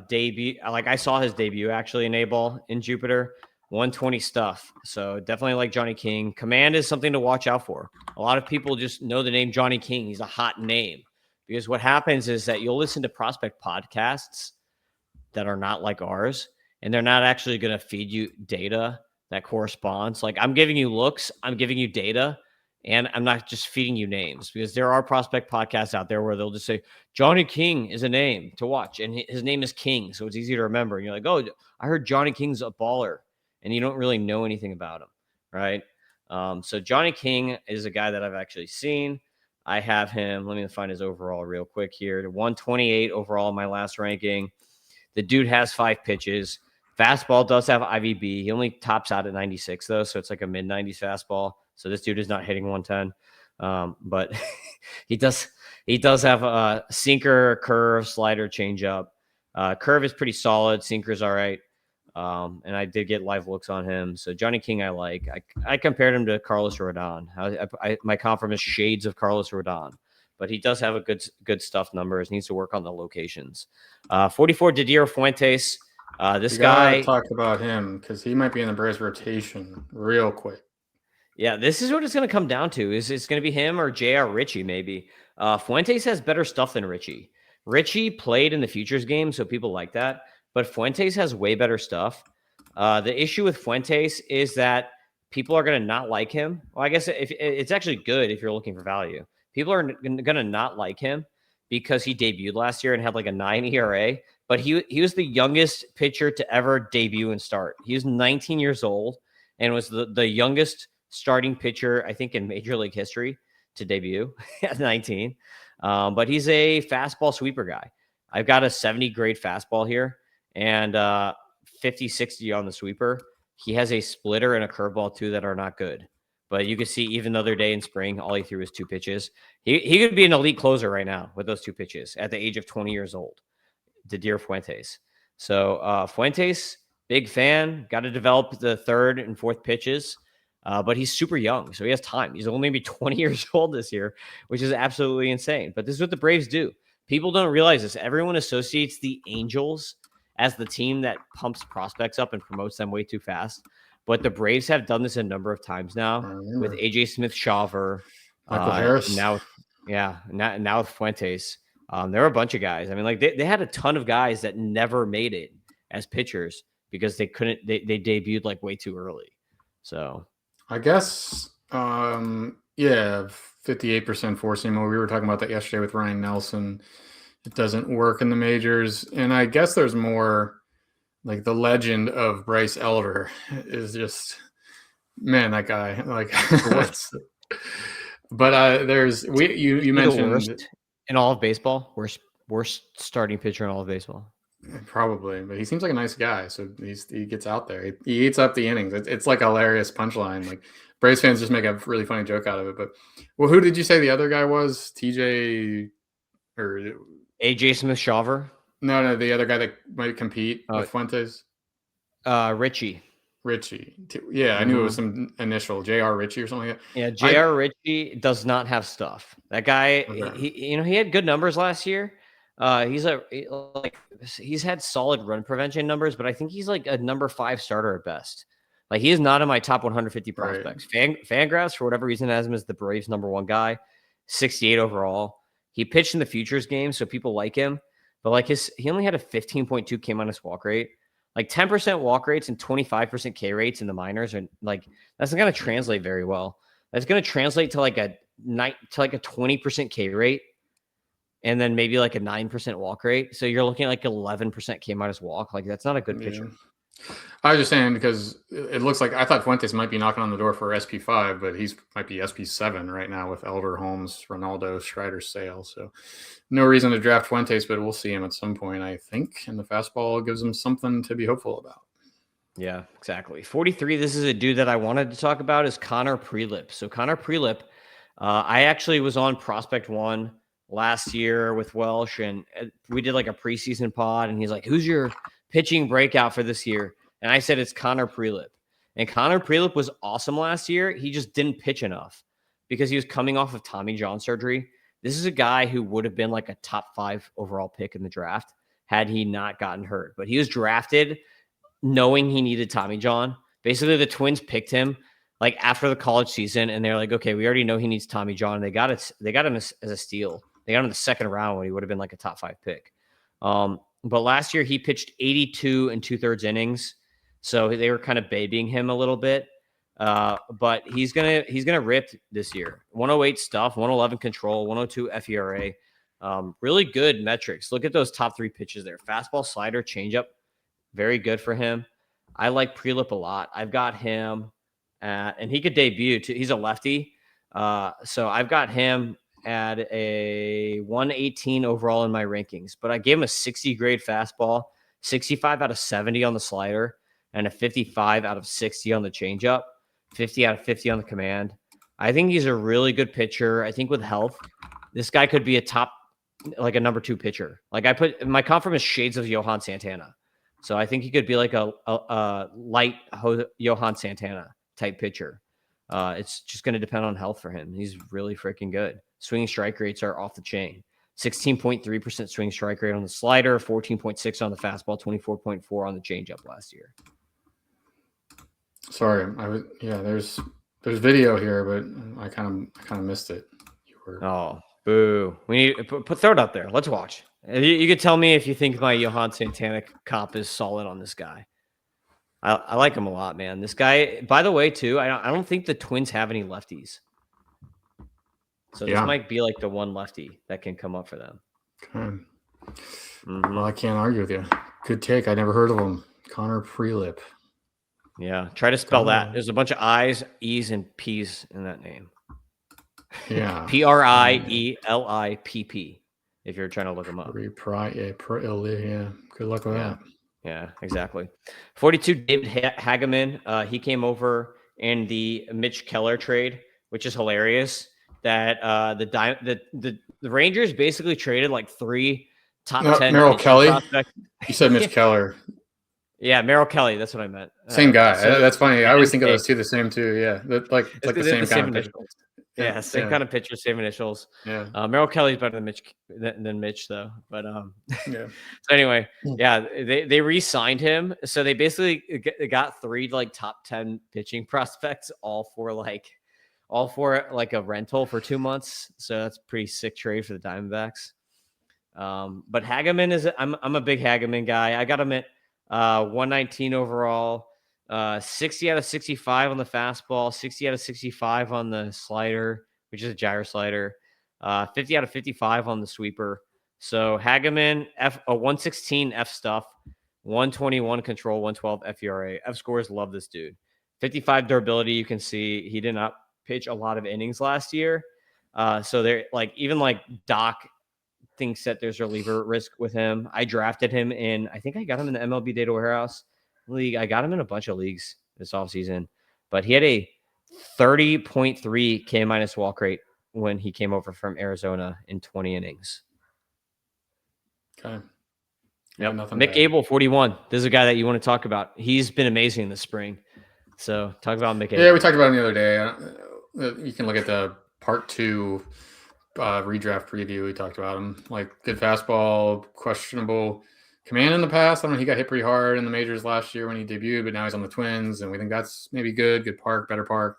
debut, like I saw his debut actually in A-ball in Jupiter, 120 stuff. So definitely like Johnny King. Command is something to watch out for. A lot of people just know the name Johnny King. He's a hot name, because what happens is that you'll listen to prospect podcasts that are not like ours, and they're not actually going to feed you data that corresponds. Like, I'm giving you looks, I'm giving you data, and I'm not just feeding you names, because there are prospect podcasts out there where they'll just say Johnny King is a name to watch, and his name is King, so it's easy to remember. And you're like, oh, I heard Johnny King's a baller, and you don't really know anything about him, right? So Johnny King is a guy that I've actually seen. I have him. Let me find his overall real quick here. 128 overall in my last ranking. The dude has 5 pitches. Fastball does have IVB. He only tops out at 96, though, so it's like a mid-90s fastball. So this dude is not hitting 110. But he does have a sinker, curve, slider, changeup. Curve is pretty solid. Sinker's all right. And I did get live looks on him. So Johnny King I like. I compared him to Carlos Rodon. My compliment is shades of Carlos Rodon. But he does have a good stuff numbers. Needs to work on the locations. 44, Didier Fuentes. This guy. Talk about him, because he might be in the Braves rotation real quick. Yeah, this is what it's going to come down to. Is it's going to be him or J.R. Ritchie maybe. Fuentes has better stuff than Ritchie. Ritchie played in the Futures game, so people like that. But Fuentes has way better stuff. The issue with Fuentes is that people are going to not like him. Well, I guess if it's actually good if you're looking for value. People are going to not like him because he debuted last year and had like a 9 ERA. But he was the youngest pitcher to ever debut and start. He was 19 years old and was the youngest starting pitcher, I think, in Major League history to debut at 19. But he's a fastball sweeper guy. I've got a 70 grade fastball here and 50-60 on the sweeper. He has a splitter and a curveball too that are not good. But you can see even the other day in spring, all he threw was 2 pitches. He could be an elite closer right now with those 2 pitches at the age of 20 years old. Didier Fuentes. So Fuentes, big fan. Got to develop the 3rd and 4th pitches. But he's super young, so he has time. He's only maybe 20 years old this year, which is absolutely insane. But this is what the Braves do. People don't realize this. Everyone associates the Angels as the team that pumps prospects up and promotes them way too fast. But the Braves have done this a number of times now with AJ Smith-Shawver. Michael Harris. Now with Fuentes. There were a bunch of guys. I mean, like they had a ton of guys that never made it as pitchers because they debuted like way too early. So I guess, 58% four seamer. We were talking about that yesterday with Ryan Nelson. It doesn't work in the majors. And I guess there's more, like the legend of Bryce Elder is just, man, that guy. Like, but you mentioned in all of baseball, worst starting pitcher in all of baseball. Probably, but he seems like a nice guy, so he gets out there. He eats up the innings. It's like a hilarious punchline. Like Braves fans just make a really funny joke out of it. But who did you say the other guy was? TJ or AJ Smith-Shawver? No, the other guy that might compete with Fuentes. Ritchie. Yeah, I knew it was some initial J.R. Ritchie or something like that. Yeah, J.R. Ritchie does not have stuff. That guy, he had good numbers last year. He's had solid run prevention numbers, but I think he's like a number 5 starter at best. Like he is not in my top 150 prospects. Right. Fangraphs, for whatever reason, has him as the Braves' number 1 guy, 68 overall. He pitched in the Futures game, so people like him. But like he only had a 15.2 K minus walk rate. Like 10% walk rates and 25% K rates in the minors are like that's not going to translate very well. That's going to translate to like a 20% K rate. and then maybe like a 9% walk rate. So you're looking at like 11% K minus walk. Like that's not a good pitcher. I was just saying because it looks like I thought Fuentes might be knocking on the door for SP5, but he's might be SP7 right now with Elder, Holmes, Ronaldo, Strider, Sale. So no reason to draft Fuentes, but we'll see him at some point, I think. And the fastball gives him something to be hopeful about. Yeah, exactly. 43. This is a dude that I wanted to talk about is Connor Prelip. So Connor Prelip, I actually was on Prospect One last year with Welsh, and we did like a preseason pod, and he's like, "Who's your pitching breakout for this year?" And I said it's Connor Prelip. And Connor Prelip was awesome last year. He just didn't pitch enough because he was coming off of Tommy John surgery. This is a guy who would have been like a top 5 overall pick in the draft had he not gotten hurt. But he was drafted knowing he needed Tommy John. Basically, the Twins picked him like after the college season, and they're like, okay, we already know he needs Tommy John. And they got him as a steal. They got him in the second round when he would have been like a top 5 pick. But last year he pitched 82 and 2/3 innings. So they were kind of babying him a little bit. But he's gonna rip this year. 108 stuff, 111 control, 102 FERA. Really good metrics. Look at those top 3 pitches there. Fastball, slider, changeup. Very good for him. I like Prelip a lot. I've got him and he could debut too. He's a lefty. So I've got him at a 118 overall in my rankings, but I gave him a 60 grade fastball, 65 out of 70 on the slider, and a 55 out of 60 on the changeup, 50 out of 50 on the command. I think he's a really good pitcher. I think with health, this guy could be a top, like a number 2 pitcher. Like I put my comp from is shades of Johan Santana. So I think he could be like a light Johan Santana type pitcher. It's just going to depend on health for him. He's really freaking good. Swinging strike rates are off the chain. 16.3% swing strike rate on the slider, 14.6 on the fastball, 24.4 on the changeup last year. Sorry, there's video here, but I kind of missed it. Oh, boo! We need throw it up there. Let's watch. You could tell me if you think my Johan Santana comp is solid on this guy. I like him a lot, man. This guy, by the way, too, I don't think the Twins have any lefties. So this might be like the one lefty that can come up for them. Okay. Well, I can't argue with you. Good take. I never heard of him. Connor Prelip. Yeah. Try to spell that. There's a bunch of I's, E's, and P's in that name. Yeah. Prelipp. If you're trying to look him up. Yeah. Good luck with that. Yeah, exactly. 42, David Hageman. He came over in the Mitch Keller trade, which is hilarious. That the Rangers basically traded like 3 top 10. Merrill Kelly. Prospects. You said Mitch Keller. Yeah, Merrill Kelly. That's what I meant. Same guy. That's funny. I always think of those two the same too. Yeah, it's like the same kind of initials. Yeah, same kind of pitcher, same initials. Yeah. Merrill Kelly's better than Mitch though. But yeah. So anyway, yeah, they re-signed him. So they basically got 3 like top 10 pitching prospects, all for like a rental for 2 months. So that's a pretty sick trade for the Diamondbacks. But Hageman I'm a big Hageman guy. I got him at 119 overall. 60 out of 65 on the fastball, 60 out of 65 on the slider, which is a gyro slider, 50 out of 55 on the sweeper. So Hageman, 116 F stuff, 121 control, 112 FERA. F scores, love this dude. 55 durability, you can see he did not pitch a lot of innings last year. So they're like, even like Doc thinks that there's reliever risk with him. I drafted him I think I got him in the MLB Data Warehouse league. I got him in a bunch of leagues this offseason, but he had a 30.3 K minus walk rate when he came over from Arizona in 20 innings. Okay. Yep. Mick Abel, 41. This is a guy that you want to talk about. He's been amazing this spring. So talk about Mick Abel. Yeah, we talked about him the other day. You can look at the part 2 redraft preview. We talked about him. Like good fastball, questionable command in the past. I don't know. He got hit pretty hard in the majors last year when he debuted, but now he's on the Twins, and we think that's maybe good. Good park, better park,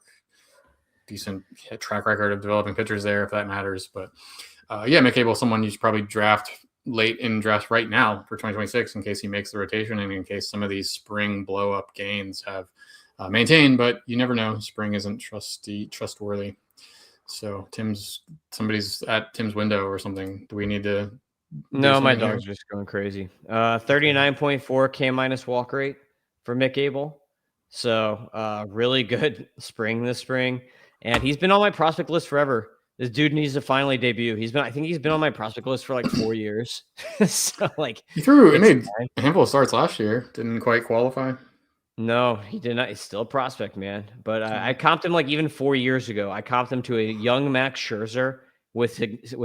decent track record of developing pitchers there, if that matters. But Mick Abel, someone you should probably draft late in draft right now for 2026 in case he makes the rotation and in case some of these spring blow up gains have maintained. But you never know. Spring isn't trustworthy. So somebody's at Tim's window or something. Do we need to do No, my something here? dog's just going crazy. 39.4 K minus walk rate for Mick Abel. So really good spring this spring. And he's been on my prospect list forever. This dude needs to finally debut. I think he's been on my prospect list for like 4 years. So like He made time. a handful of starts last year. Didn't quite qualify. No, he did not. He's still a prospect, man. But I comped him like even 4 years ago. I comped him to a young Max Scherzer with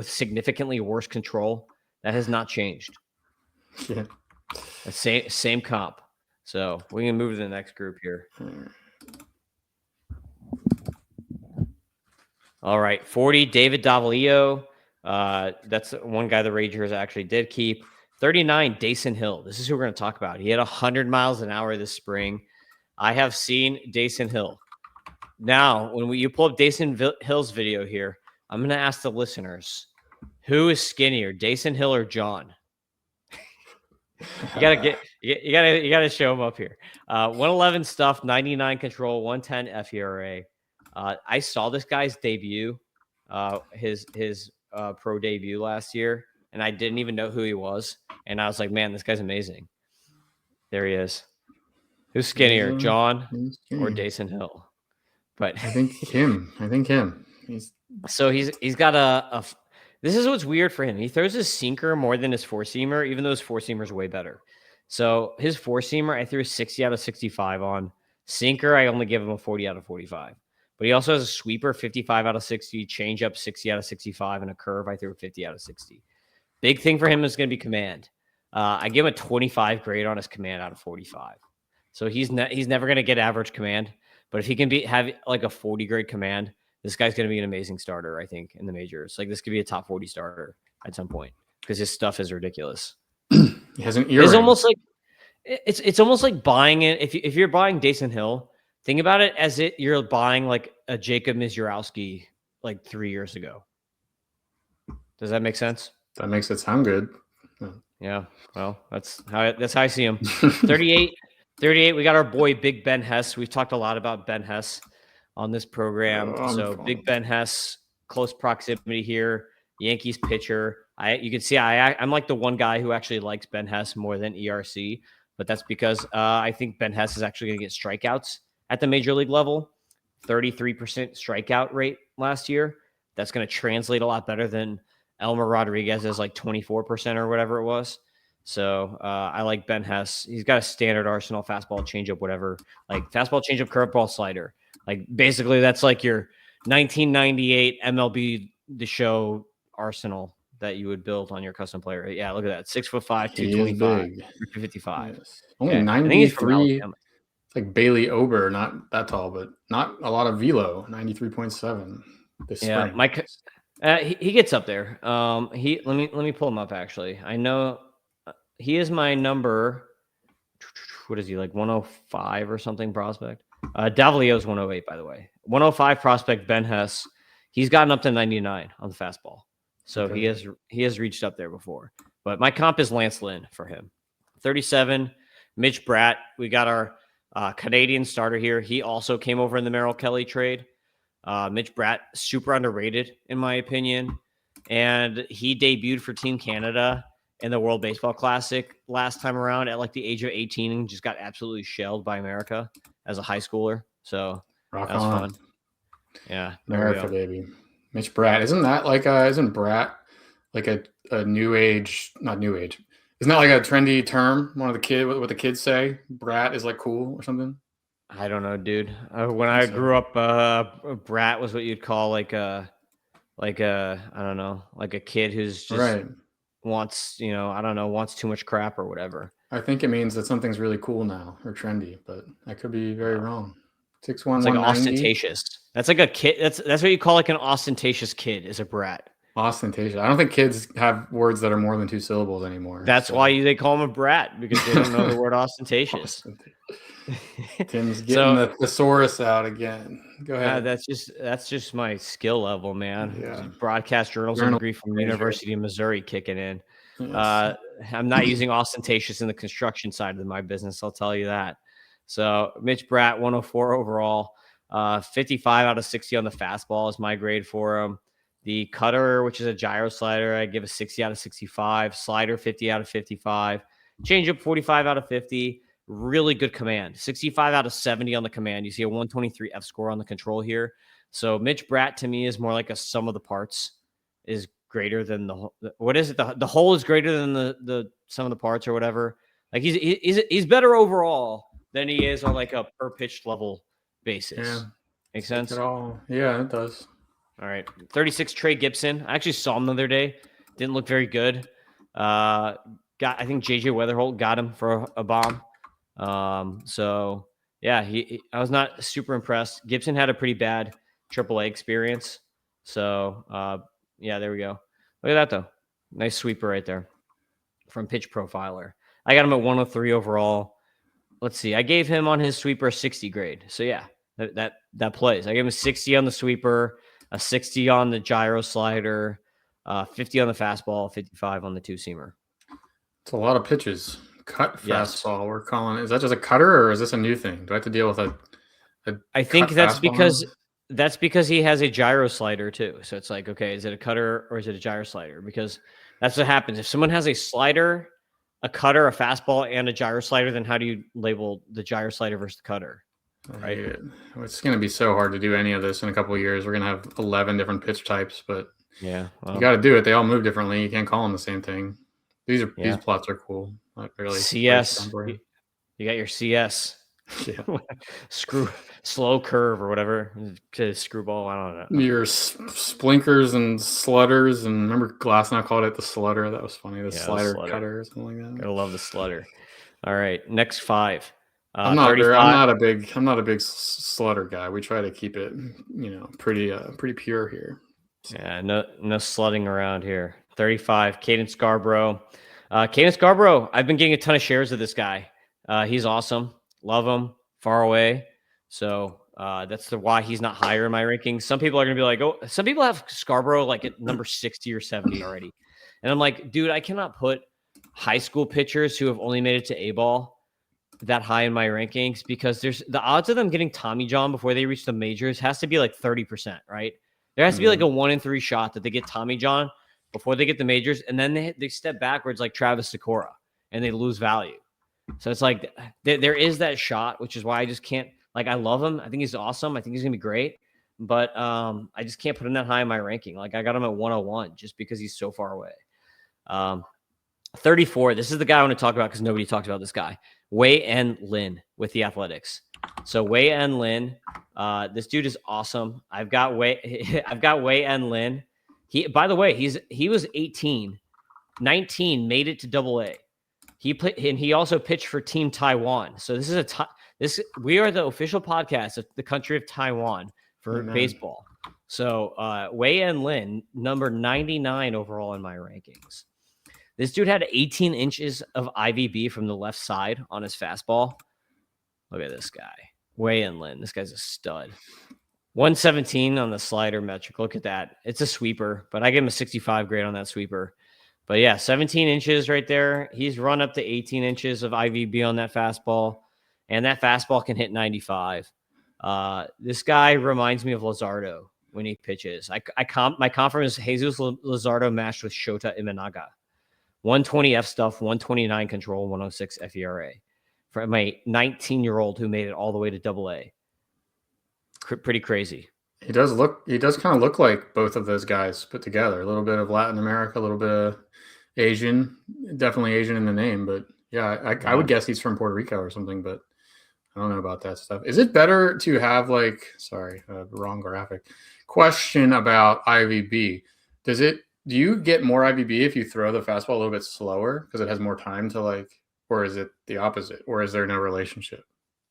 significantly worse control. That has not changed. Yeah. Same comp. So we can move to the next group here. All right, 40, David Davalillo. That's one guy the Rangers actually did keep. 39, Dason Hill. This is who we're going to talk about. He had 100 miles an hour this spring. I have seen Dason Hill. Now, when you pull up Dason Hill's video here, I'm going to ask the listeners, who is skinnier, Dason Hill or John? You gotta show him up here. 111 stuff, 99 control, 110 FERA. I saw this guy's debut, his pro debut last year, and I didn't even know who he was. And I was like, man, this guy's amazing. There he is. Who's skinnier, John or Dason Hill? But I think him. He's got a. This is what's weird for him. He throws his sinker more than his four-seamer, even though his four-seamer is way better. So his four-seamer, I threw a 60 out of 65 on. Sinker, I only give him a 40 out of 45. But he also has a sweeper, 55 out of 60, changeup, 60 out of 65, and a curve, I threw a 50 out of 60. Big thing for him is going to be command. I give him a 25 grade on his command out of 45. So he's never going to get average command. But if he can have like a 40 grade command, this guy's going to be an amazing starter, I think, in the majors. Like this could be a top 40 starter at some point because his stuff is ridiculous. He has an earring. It's almost like buying it. If you're buying Dason Hill, think about it as you're buying like a Jacob Misiorowski like 3 years ago. Does that make sense? That makes it sound good. Yeah. Well, that's how I see him. 38. We got our boy Big Ben Hess. We've talked a lot about Ben Hess on this program. Big Ben Hess, close proximity here. Yankees pitcher. You can see I'm like the one guy who actually likes Ben Hess more than ERC, but that's because I think Ben Hess is actually going to get strikeouts at the major league level. 33% strikeout rate last year. That's going to translate a lot better than Elmer Rodriguez's like 24% or whatever it was. So I like Ben Hess. He's got a standard arsenal, fastball, changeup, whatever. Like fastball, changeup, curveball, slider. Like basically that's like your 1998 MLB The Show arsenal that you would build on your custom player. Yeah, look at that. 6'5", 225, 255. Yes. Only 93. It's like Bailey Ober, not that tall, but not a lot of velo. 93.7 this spring. Mike. He gets up there. Let me pull him up. Actually, I know he is my number. What is he like? 105 or something prospect. Davalillo's 108, by the way. 105 prospect Ben Hess. He's gotten up to 99 on the fastball, so okay. he has reached up there before. But my comp is Lance Lynn for him. 37. Mitch Bratt. We got our Canadian starter here. He also came over in the Merrill Kelly trade. Mitch Bratt, super underrated in my opinion, and he debuted for Team Canada in the World Baseball Classic last time around at like the age of 18 and just got absolutely shelled by America as a high schooler. So that was fun. Yeah, America, baby. Mitch Bratt, isn't Bratt like a new age? Not new age. Isn't that like a trendy term? What the kids say? Bratt is like cool or something. I don't know, dude. When I grew up, brat was what you'd call like a I don't know, like a kid who's just wants too much crap or whatever. I think it means that something's really cool now or trendy, but I could be very wrong. 6'1", it's like ostentatious. That's like a kid. That's what you call like an ostentatious kid is a brat. Ostentatious. I don't think kids have words that are more than 2 syllables anymore. That's why they call him a brat, because they don't know the word ostentatious. Tim's getting the thesaurus out again. Go ahead. That's just my skill level, man. Yeah. Broadcast journalism degree from the University of Missouri kicking in. Yes. I'm not using ostentatious in the construction side of my business, I'll tell you that. So Mitch Bratt, 104 overall. 55 out of 60 on the fastball is my grade for him. The cutter, which is a gyro slider, I give a 60 out of 65. Slider, 50 out of 55. Changeup, 45 out of 50. Really good command. 65 out of 70 on the command. You see a 123 F score on the control here. So Mitch Bratt to me is more like a sum of the parts is greater than what is it? The whole is greater than the sum of the parts or whatever. Like he's better overall than he is on like a per pitch level basis. Yeah. Makes sense? Yeah, it does. All right. 36 Trey Gibson. I actually saw him the other day. Didn't look very good. I think JJ Weatherholt got him for a bomb. So yeah, I was not super impressed. Gibson had a pretty bad AAA experience. So yeah, there we go. Look at that though. Nice sweeper right there from Pitch Profiler. I got him at 103 overall. Let's see. I gave him on his sweeper a 60 grade. So yeah, that plays. I gave him a 60 on the sweeper, a 60 on the gyro slider, 50 on the fastball, 55 on the two-seamer. It's a lot of pitches. Cut fastball. Yes. We're calling. Is that just a cutter or is this a new thing? Do I have to deal with a I think that's fastball because he has a gyro slider too. So it's like, okay, is it a cutter or is it a gyro slider? Because that's what happens. If someone has a slider, a cutter, a fastball, and a gyro slider, then how do you label the gyro slider versus the cutter? Right. It's going to be so hard to do any of this in a couple of years. We're going to have 11 different pitch types, but yeah, you got to do it. They all move differently. You can't call them the same thing. These plots are cool. Not really. CS. You got your CS. Yeah. Slow curve or whatever to screwball. I don't know. Your splinkers and slutters, and remember Glassnow called it the slutter. That was funny. The slider cutter or something like that. I love the slutter. All right, next 5. I'm not a big slutter guy. We try to keep it, pretty pure here. Yeah, no slutting around here. 35, Caden Scarborough. Caden Scarborough, I've been getting a ton of shares of this guy. He's awesome. Love him. Far away. So that's why he's not higher in my rankings. Some people are going to be like, oh, some people have Scarborough like at number 60 or 70 already. And I'm like, dude, I cannot put high school pitchers who have only made it to A-ball that high in my rankings because there's the odds of them getting Tommy John before they reach the majors has to be like 30%, right? There has to be like a 1 in 3 shot that they get Tommy John before they get the majors. And then they step backwards like Travis Sikora and they lose value. So it's like there is that shot, which is why I just can't, like, I love him. I think he's awesome. I think he's going to be great. But I just can't put him that high in my ranking. Like, I got him at 101 just because he's so far away. 34, this is the guy I want to talk about because nobody talked about this guy. Wei N. Lin with the Athletics. So Wei N. Lin, this dude is awesome. I've got Wei N. Lin. By the way, he was 18, 19, made it to Double-A. He also pitched for Team Taiwan. So this is we are the official podcast of the country of Taiwan for baseball. So Wei N. Lin, number 99 overall in my rankings. This dude had 18 inches of IVB from the left side on his fastball. Look at this guy. Wei N. Lin. This guy's a stud. 117 on the slider metric. Look at that. It's a sweeper, but I give him a 65 grade on that sweeper. But yeah, 17 inches right there. He's run up to 18 inches of IVB on that fastball, and that fastball can hit 95. This guy reminds me of Luzardo when he pitches. My confirm is Jesus Luzardo matched with Shota Imanaga. 120 F stuff, 129 control, 106 FERA. For my 19-year-old who made it all the way to Double-A. Pretty crazy. He does kind of look like both of those guys put together. A little bit of Latin America, a little bit of Asian, definitely Asian in the name, but yeah, I would guess he's from Puerto Rico or something, but I don't know about that stuff. Is it better to have wrong graphic question about IVB? Do you get more IVB if you throw the fastball a little bit slower because it has more time to or is it the opposite, or is there no relationship?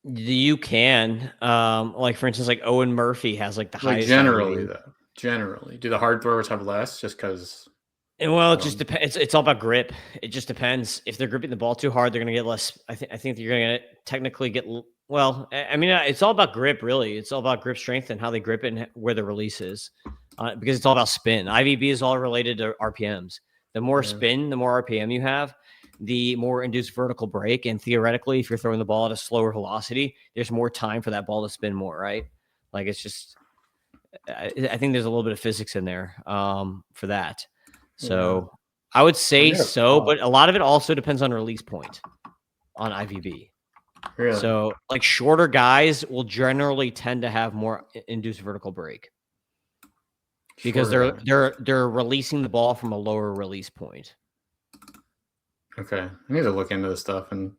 You can, for instance, like Owen Murphy has like the highest. Generally, do the hard throwers have less just because? Well, it just depends. It's all about grip. It just depends. If they're gripping the ball too hard, they're going to get less. I think you're going to technically get. Well, I mean, it's all about grip, really. It's all about grip strength and how they grip it and where the release is, because it's all about spin. IVB is all related to RPMs. The more spin, the more RPM you have, the more induced vertical break. And theoretically, if you're throwing the ball at a slower velocity, there's more time for that ball to spin more, right? Like it's just, I think there's a little bit of physics in there for that. So I would say so, but a lot of it also depends on release point on IVB. Really? So like shorter guys will generally tend to have more induced vertical break because they're releasing the ball from a lower release point. Okay, I need to look into this stuff and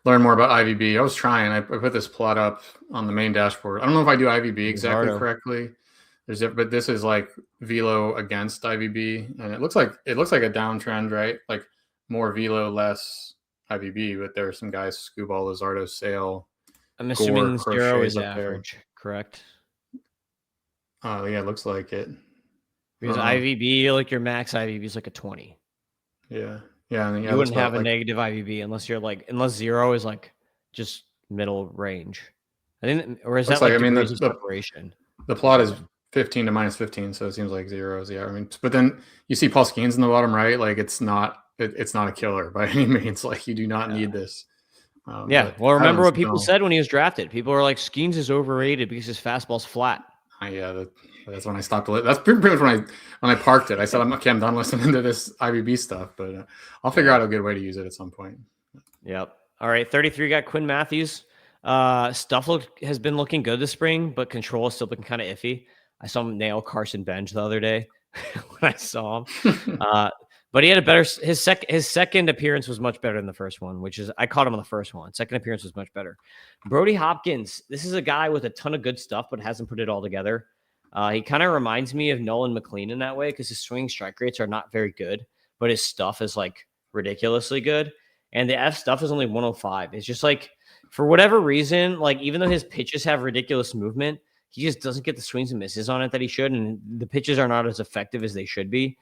learn more about IVB. I was trying. I put this plot up on the main dashboard. I don't know if I do IVB exactly correctly. But this is like velo against IVB, and it looks like a downtrend, right? Like more velo, less IVB. But there are some guys: Scuball, Lizardo, Sale. I'm assuming 0 is average, correct? Oh yeah, it looks like it. Because IVB, like your max IVB is like a 20. Yeah. You wouldn't have a negative IVB unless 0 is like just middle range. I think, or is that like degrees of separation? The plot is 15 to minus 15, so it seems like 0 is I mean, but then you see Paul Skeens in the bottom right. Like it's not a killer by any means. Like you do not need this. Well, remember what people said when he was drafted. People were like, Skeens is overrated because his fastball's flat. That's when I stopped. That's pretty much when I parked it. I said, I'm done listening to this IVB stuff, but I'll figure out a good way to use it at some point. Yep. All right. 33 got Quinn Matthews. Stuff has been looking good this spring, but control is still looking kind of iffy. I saw him nail Carson Bench the other day when I saw him. But he had a better his second appearance was much better than the first one, which is I caught him on the first one. Second appearance was much better. Brody Hopkins, this is a guy with a ton of good stuff, but hasn't put it all together. He kind of reminds me of Nolan McLean in that way because his swing strike rates are not very good, but his stuff is like ridiculously good. And the F stuff is only 105. It's just like, for whatever reason, like even though his pitches have ridiculous movement, he just doesn't get the swings and misses on it that he should. And the pitches are not as effective as they should be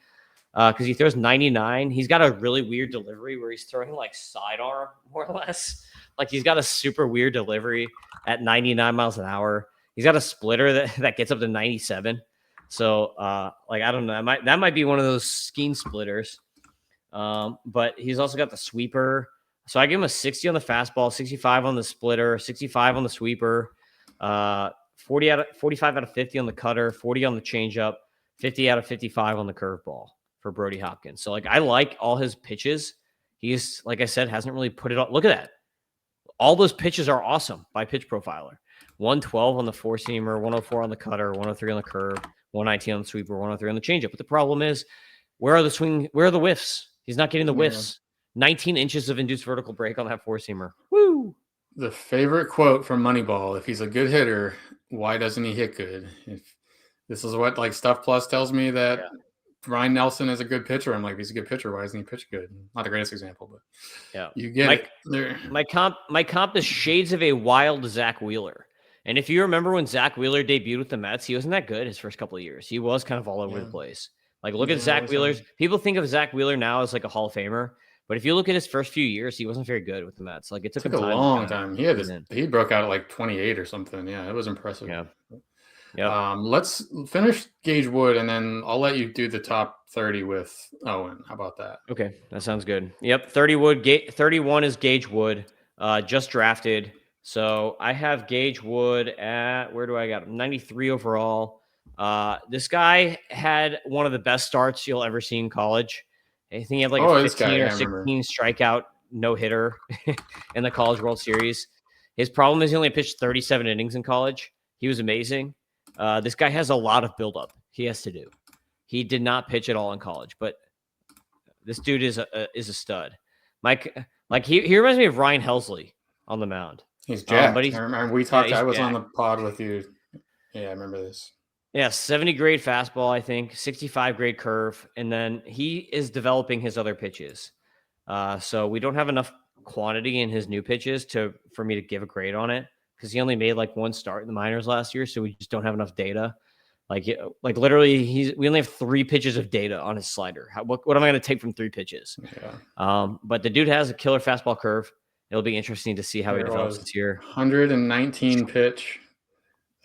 because he throws 99. He's got a really weird delivery where he's throwing like sidearm more or less. Like he's got a super weird delivery at 99 miles an hour. He's got a splitter that gets up to 97. So, like, I don't know. That might be one of those Skeen splitters. But he's also got the sweeper. So I give him a 60 on the fastball, 65 on the splitter, 65 on the sweeper, 45 out of 50 on the cutter, 40 on the changeup, 50 out of 55 on the curveball for Brody Hopkins. So, like, I like all his pitches. He's, like I said, hasn't really put it on. Look at that. All those pitches are awesome by Pitch Profiler. 112 on the four-seamer, 104 on the cutter, 103 on the curve, 119 on the sweeper, 103 on the changeup. But the problem is, where are the whiffs? He's not getting the whiffs. 19 inches of induced vertical break on that four-seamer. Woo! The favorite quote from Moneyball: if he's a good hitter, why doesn't he hit good? If this is what like Stuff Plus tells me that Ryan Nelson is a good pitcher. I'm like, he's a good pitcher. Why doesn't he pitch good? Not the greatest example, but you get it. My comp is shades of a wild Zach Wheeler. And if you remember when Zach Wheeler debuted with the Mets, he wasn't that good his first couple of years. He was kind of all over the place. Like, look at Zach Wheeler's. People think of Zach Wheeler now as like a Hall of Famer, but if you look at his first few years, he wasn't very good with the Mets. Like, it took him a long time. He broke out at like 28 or something. Yeah, it was impressive. Yeah. Let's finish Gage Wood, and then I'll let you do the top 30 with Owen. How about that? Okay, that sounds good. Yep, 31 is Gage Wood, just drafted. So I have Gage Wood at, where do I got him? 93 overall. This guy had one of the best starts you'll ever see in college. I think he had like a 15 or 16 strikeout no-hitter in the College World Series. His problem is he only pitched 37 innings in college. He was amazing. This guy has a lot of buildup he has to do. He did not pitch at all in college, but this dude is a stud. Mike, like he reminds me of Ryan Helsley on the mound. He's jacked. But we talked. I was on the pod with you. Yeah, I remember this. Yeah, 70 grade fastball, I think, 65 grade curve, and then he is developing his other pitches. So we don't have enough quantity in his new pitches for me to give a grade on it because he only made like one start in the minors last year, so we just don't have enough data. Like literally, we only have 3 pitches of data on his slider. What am I going to take from 3 pitches? Yeah. But the dude has a killer fastball curve. It'll be interesting to see how he develops this year. 119 pitch.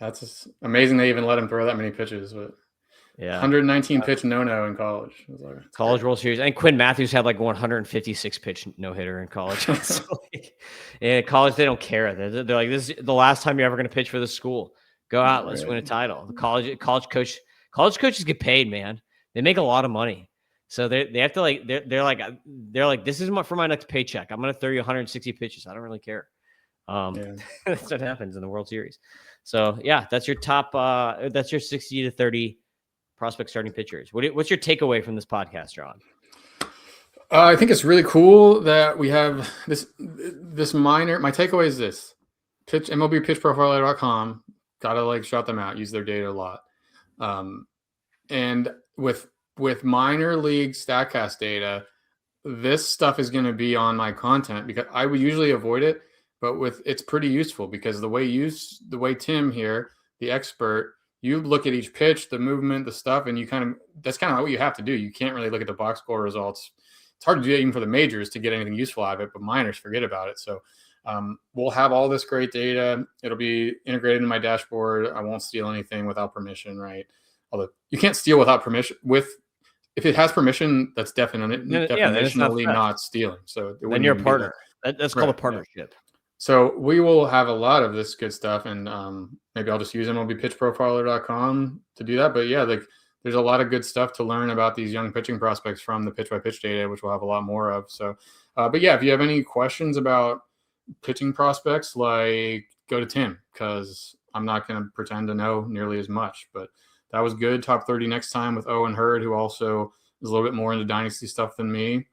That's amazing they even let him throw that many pitches. But 119 pitch no-no in college. College World Series. And Quinn Matthews had like 156 pitch no-hitter in college. So in college, they don't care. They're like, this is the last time you're ever going to pitch for this school. Go out, let's win a title. The college coaches get paid, man. They make a lot of money. So they have to like they're like this is for my next paycheck. I'm gonna throw you 160 pitches. I don't really care. That's what happens in the World Series. So yeah, that's your top. That's your 60 to 30 prospect starting pitchers. What's your takeaway from this podcast, Jon? I think it's really cool that we have this minor. My takeaway is this: MLBPitchProfiler.com. Gotta like shout them out. Use their data a lot. And with minor league Statcast data, this stuff is going to be on my content because I would usually avoid it, but it's pretty useful because the way Tim here, the expert, you look at each pitch, the movement, the stuff, and that's kind of what you have to do. You can't really look at the box score results. It's hard to do that even for the majors to get anything useful out of it, but minors, forget about it. So we'll have all this great data. It'll be integrated in my dashboard. I won't steal anything without permission, right? Although you can't steal without permission. If it has permission, that's definitionally not stealing. So then you're a partner. That's called a partnership. Yeah. So we will have a lot of this good stuff, and maybe I'll just use MLBPitchProfiler.com to do that. But yeah, there's a lot of good stuff to learn about these young pitching prospects from the pitch by pitch data, which we'll have a lot more of. So, but yeah, if you have any questions about pitching prospects, go to Tim, because I'm not going to pretend to know nearly as much. But that was good. Top 30 next time with Owen Hurd, who also is a little bit more into dynasty stuff than me.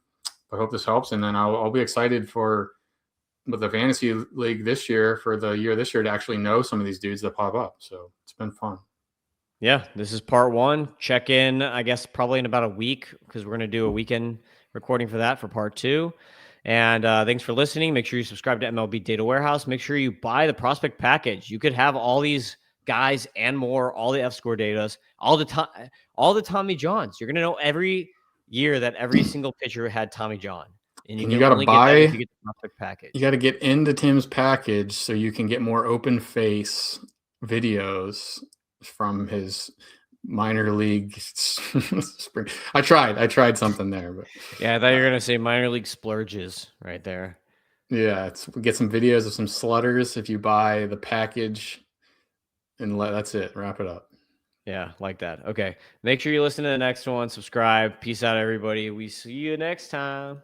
I hope this helps. And then I'll be excited with the fantasy league this year, for the year this year, to actually know some of these dudes that pop up. So it's been fun. Yeah, this is part 1. Check in, I guess, probably in about a week, because we're going to do a weekend recording for that for part 2. And thanks for listening. Make sure you subscribe to MLB Data Warehouse. Make sure you buy the prospect package. You could have all these guys and more, all the F-score datas, all the Tommy Johns. You're going to know every year that every single pitcher had Tommy John. And you got to buy if you get the prospect package. You got to get into Tim's package so you can get more open face videos from his minor league spring. I tried something there, but yeah, I thought you were going to say minor league splurges right there. Yeah, get some videos of some slutters if you buy the package. And that's it. Wrap it up. Yeah, like that. Okay. Make sure you listen to the next one. Subscribe. Peace out, everybody. We see you next time.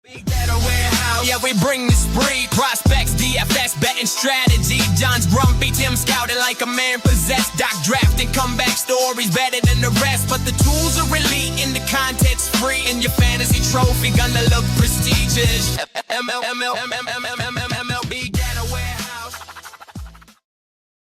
Big Data Warehouse. Yeah, we bring the spree. Prospects, DFS, betting strategy. John's grumpy, Tim scouting like a man possessed. Doc drafting comeback stories better than the rest. But the tools are elite and the content's free. And your fantasy trophy gonna look prestigious.